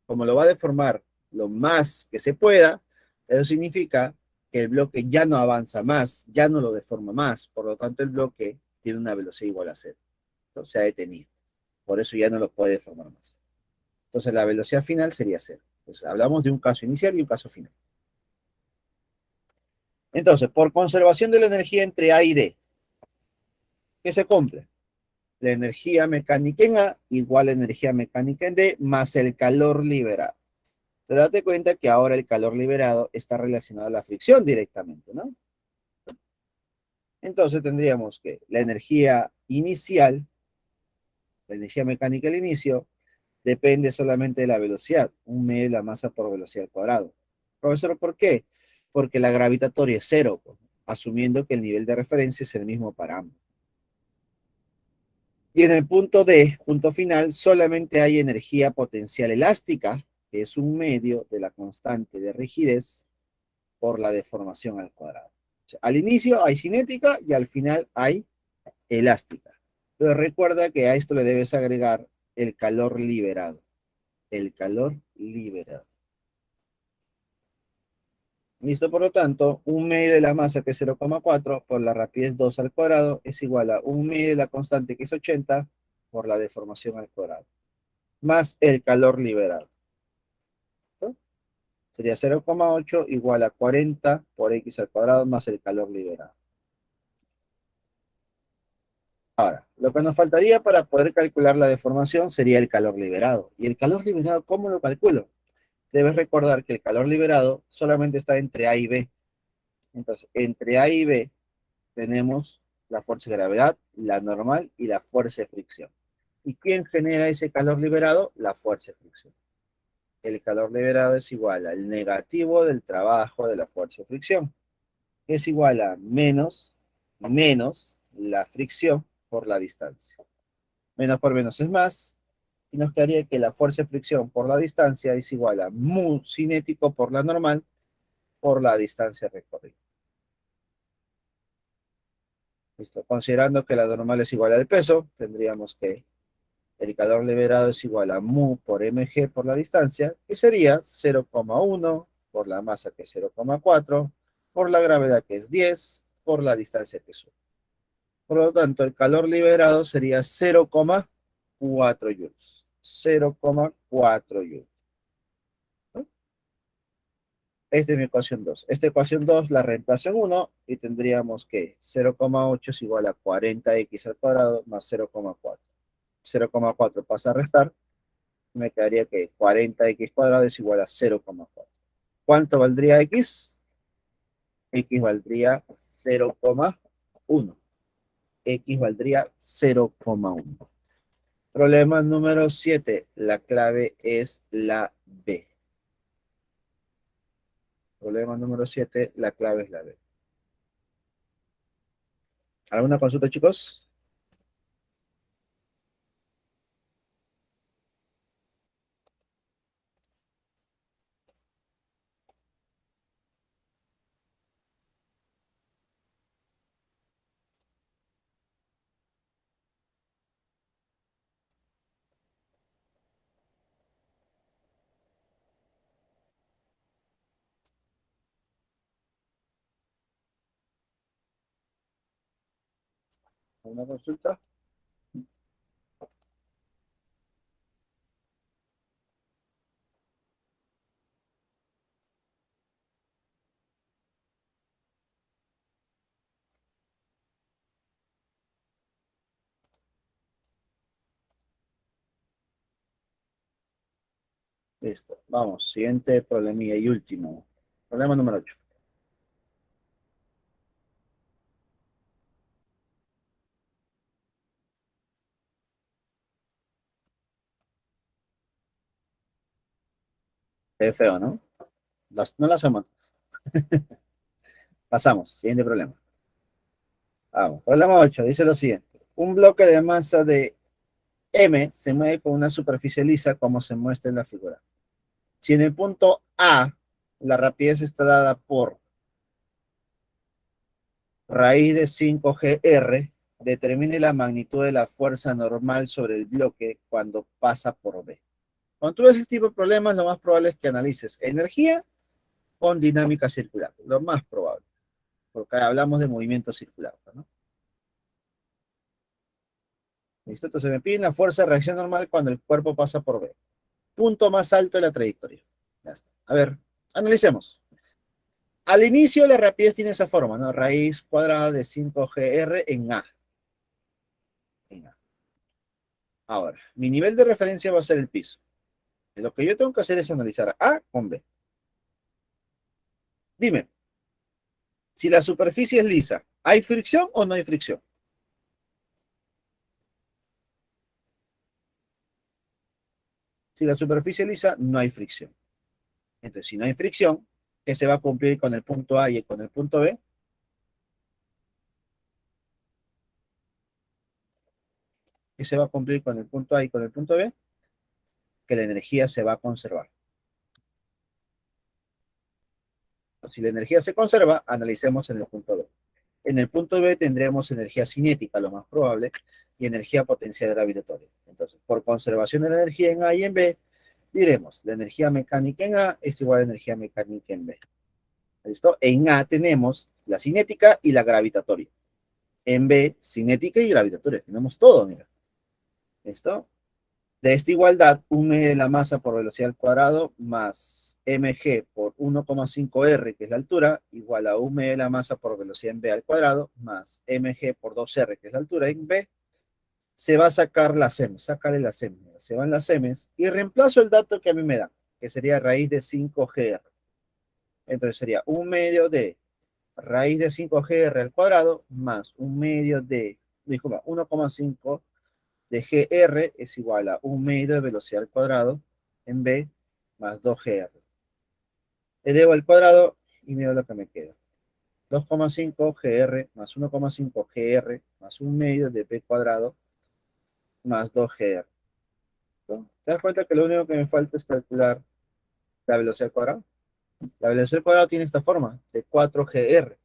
como lo va a deformar lo más que se pueda, eso significa que el bloque ya no avanza más, ya no lo deforma más, por lo tanto el bloque tiene una velocidad igual a cero. Entonces se ha detenido. Por eso ya no lo puede deformar más. Entonces la velocidad final sería cero. Entonces hablamos de un caso inicial y un caso final. Entonces, por conservación de la energía entre A y D, ¿qué se cumple? La energía mecánica en A igual a energía mecánica en D más el calor liberado. Pero date cuenta que ahora el calor liberado está relacionado a la fricción directamente, ¿no? Entonces tendríamos que la energía inicial, la energía mecánica al inicio, depende solamente de la velocidad, 1/2 de la masa por velocidad al cuadrado. Profesor, ¿por qué? Porque la gravitatoria es cero, pues, asumiendo que el nivel de referencia es el mismo para ambos. Y en el punto D, punto final, solamente hay energía potencial elástica, que es 1/2 de la constante de rigidez por la deformación al cuadrado. O sea, al inicio hay cinética y al final hay elástica. Pero recuerda que a esto le debes agregar el calor liberado. El calor liberado. Listo, por lo tanto, 1/2 de la masa, que es 0,4, por la rapidez 2 al cuadrado, es igual a 1/2 de la constante, que es 80, por la deformación al cuadrado, más el calor liberado. ¿No? Sería 0,8 igual a 40 por x al cuadrado más el calor liberado. Ahora, lo que nos faltaría para poder calcular la deformación sería el calor liberado. ¿Y el calor liberado cómo lo calculo? Debes recordar que el calor liberado solamente está entre A y B. Entonces, entre A y B tenemos la fuerza de gravedad, la normal y la fuerza de fricción. ¿Y quién genera ese calor liberado? La fuerza de fricción. El calor liberado es igual al negativo del trabajo de la fuerza de fricción. Es igual a menos la fricción por la distancia. Menos por menos es más, y nos quedaría que la fuerza de fricción por la distancia es igual a mu cinético por la normal por la distancia recorrida. Listo. Considerando que la normal es igual al peso, tendríamos que el calor liberado es igual a mu por mg por la distancia, que sería 0,1 por la masa, que es 0,4, por la gravedad, que es 10, por la distancia, que es 1. Por lo tanto, el calor liberado sería 0,4 joules. 0,4 joules. ¿No? Esta es mi ecuación 2. Esta ecuación 2 la reemplazo en 1 y tendríamos que 0,8 es igual a 40x al cuadrado más 0,4. 0,4 pasa a restar, me quedaría que 40x cuadrado es igual a 0,4. ¿Cuánto valdría x? X valdría 0,1. X valdría 0,1. Problema número 7. La clave es la B. Problema número 7. La clave es la B. ¿Alguna consulta, chicos? ¿Alguna consulta? Listo. Vamos. Siguiente problemilla y último. Problema número 8. Es feo, ¿no? No la hacemos. Pasamos. Siguiente problema. Vamos. Problema 8. Dice lo siguiente. Un bloque de masa de M se mueve con una superficie lisa como se muestra en la figura. Si en el punto A la rapidez está dada por raíz de 5GR, determine la magnitud de la fuerza normal sobre el bloque cuando pasa por B. Cuando tú ves este tipo de problemas, lo más probable es que analices energía con dinámica circular. Lo más probable. Porque hablamos de movimiento circular, ¿no? ¿Listo? Entonces me piden la fuerza de reacción normal cuando el cuerpo pasa por B. Punto más alto de la trayectoria. Ya está. A ver, analicemos. Al inicio la rapidez tiene esa forma, ¿no? Raíz cuadrada de 5GR en A. En A. Ahora, mi nivel de referencia va a ser el piso. Lo que yo tengo que hacer es analizar A con B. Dime, si la superficie es lisa, ¿hay fricción o no hay fricción? Si la superficie es lisa, no hay fricción. Entonces, si no hay fricción, ¿qué se va a cumplir con el punto A y con el punto B? ¿Qué se va a cumplir con el punto A y con el punto B? Que la energía se va a conservar. Si la energía se conserva, analicemos en el punto B. En el punto B tendremos energía cinética, lo más probable, y energía potencial gravitatoria. Entonces, por conservación de la energía en A y en B, diremos, la energía mecánica en A es igual a energía mecánica en B. ¿Listo? En A tenemos la cinética y la gravitatoria. En B, cinética y gravitatoria. Tenemos todo, mira. ¿Listo? De esta igualdad, 1 de la masa por velocidad al cuadrado más mg por 1,5r, que es la altura, igual a 1 de la masa por velocidad en b al cuadrado, más mg por 2r, que es la altura en b, se va a sacar las m, sácale las m, se van las m, y reemplazo el dato que a mí me da, que sería raíz de 5gr. Entonces sería 1 medio de raíz de 5gr al cuadrado, más 1 medio de, disculpa, 1,5 de GR es igual a 1 medio de velocidad al cuadrado en B más 2GR. Elevo al cuadrado y miro lo que me queda. 2,5 GR más 1,5 GR más 1 medio de B cuadrado más 2GR. ¿No? ¿Te das cuenta que lo único que me falta es calcular la velocidad al cuadrado? La velocidad al cuadrado tiene esta forma, de 4GR.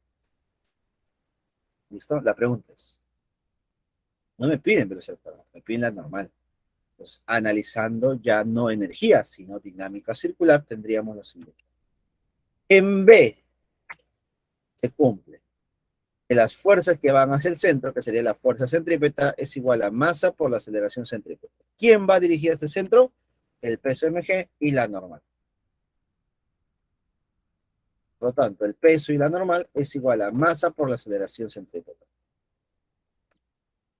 ¿Listo? La pregunta es, no me piden velocidad al cuadrado, me piden la normal. Pues, analizando ya no energía, sino dinámica circular, tendríamos lo siguiente. En B se cumple que las fuerzas que van hacia el centro, que sería la fuerza centrípeta, es igual a masa por la aceleración centrípeta. ¿Quién va dirigida a este centro? El peso mg y la normal. Por lo tanto, el peso y la normal es igual a masa por la aceleración centrípeta.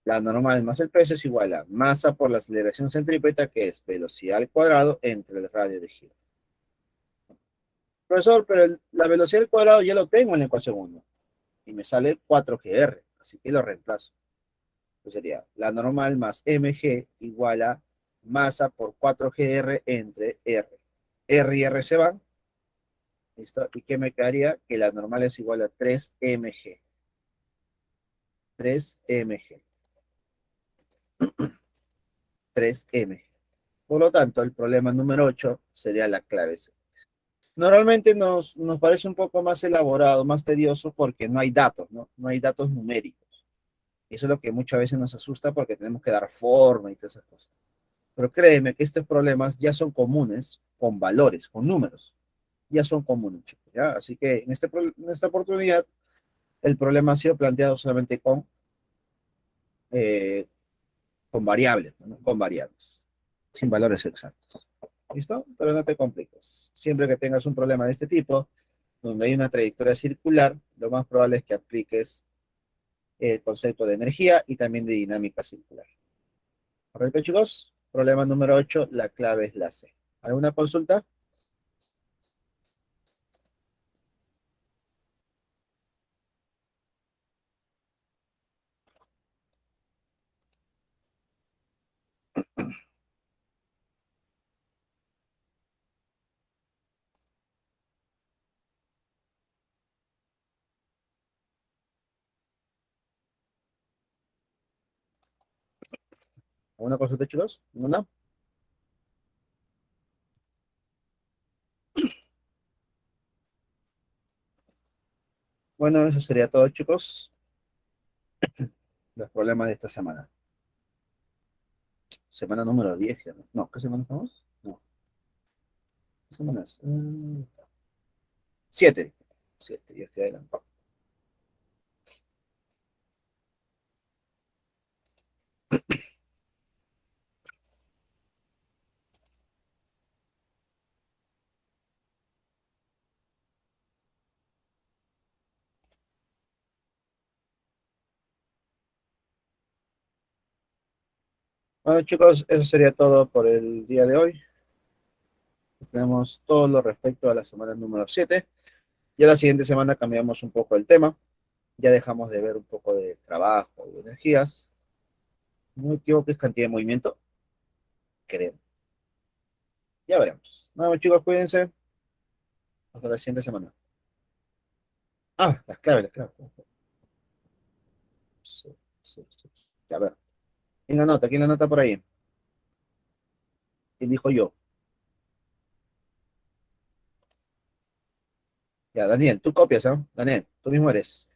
La normal más el peso es igual a masa por la aceleración centrípeta, que es velocidad al cuadrado entre el radio de giro. Profesor, pero la velocidad al cuadrado ya lo tengo en la ecuación 1 y me sale 4gr, así que lo reemplazo. Pues sería la normal más mg igual a masa por 4gr entre r. R y r se van. ¿Listo? ¿Y qué me quedaría? Que la normal es igual a 3mg. 3mg. 3m. Por lo tanto, el problema número 8 sería la clave C. Normalmente nos parece un poco más elaborado, más tedioso, porque no hay datos, ¿no? No hay datos numéricos. Eso es lo que muchas veces nos asusta porque tenemos que dar forma y todas esas cosas. Pero créeme que estos problemas ya son comunes con valores, con números. Ya son comunes, chicos, ¿ya? Así que en esta oportunidad el problema ha sido planteado solamente con variables, ¿no? Con variables, sin valores exactos. ¿Listo? Pero no te compliques. Siempre que tengas un problema de este tipo, donde hay una trayectoria circular, lo más probable es que apliques el concepto de energía y también de dinámica circular. ¿Correcto, chicos? Problema número 8, la clave es la C. ¿Alguna consulta? ¿Alguna consulta, chicos? ¿Ninguna? Bueno, eso sería todo, chicos. Los problemas de esta semana. Semana número 10, ¿ya? No, ¿qué semana estamos? No. ¿Qué semana es? 7. 7, ya estoy adelante. Bueno, chicos, eso sería todo por el día de hoy. Tenemos todo lo respecto a la semana número 7. Ya la siguiente semana cambiamos un poco el tema. Ya dejamos de ver un poco de trabajo y energías. No me equivoco, es cantidad de movimiento. Creo. Ya veremos. Nada, chicos, cuídense. Hasta la siguiente semana. Ah, las claves, las claves. Sí, sí, sí. Ya, a ver. ¿Quién la nota por ahí? ¿Quién dijo yo? Ya, Daniel, tú copias, ¿eh? Daniel, tú mismo eres.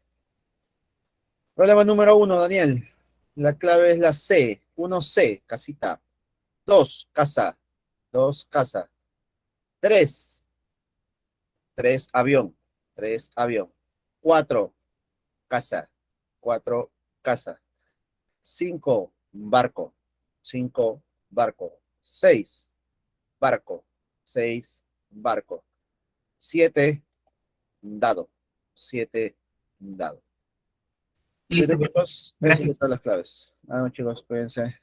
Problema número 1, Daniel. La clave es la C. 1C, casita. 2, casa. 2, casa. 3, 3, avión. 3, avión. 4, casa. 4, casa. 5, barco. 5, barco. 6, barco. 6, barco. 7, dado. 7, dado. Listo, Listo, chicos. Esas gracias. son las claves. Nada más, chicos, cuídense.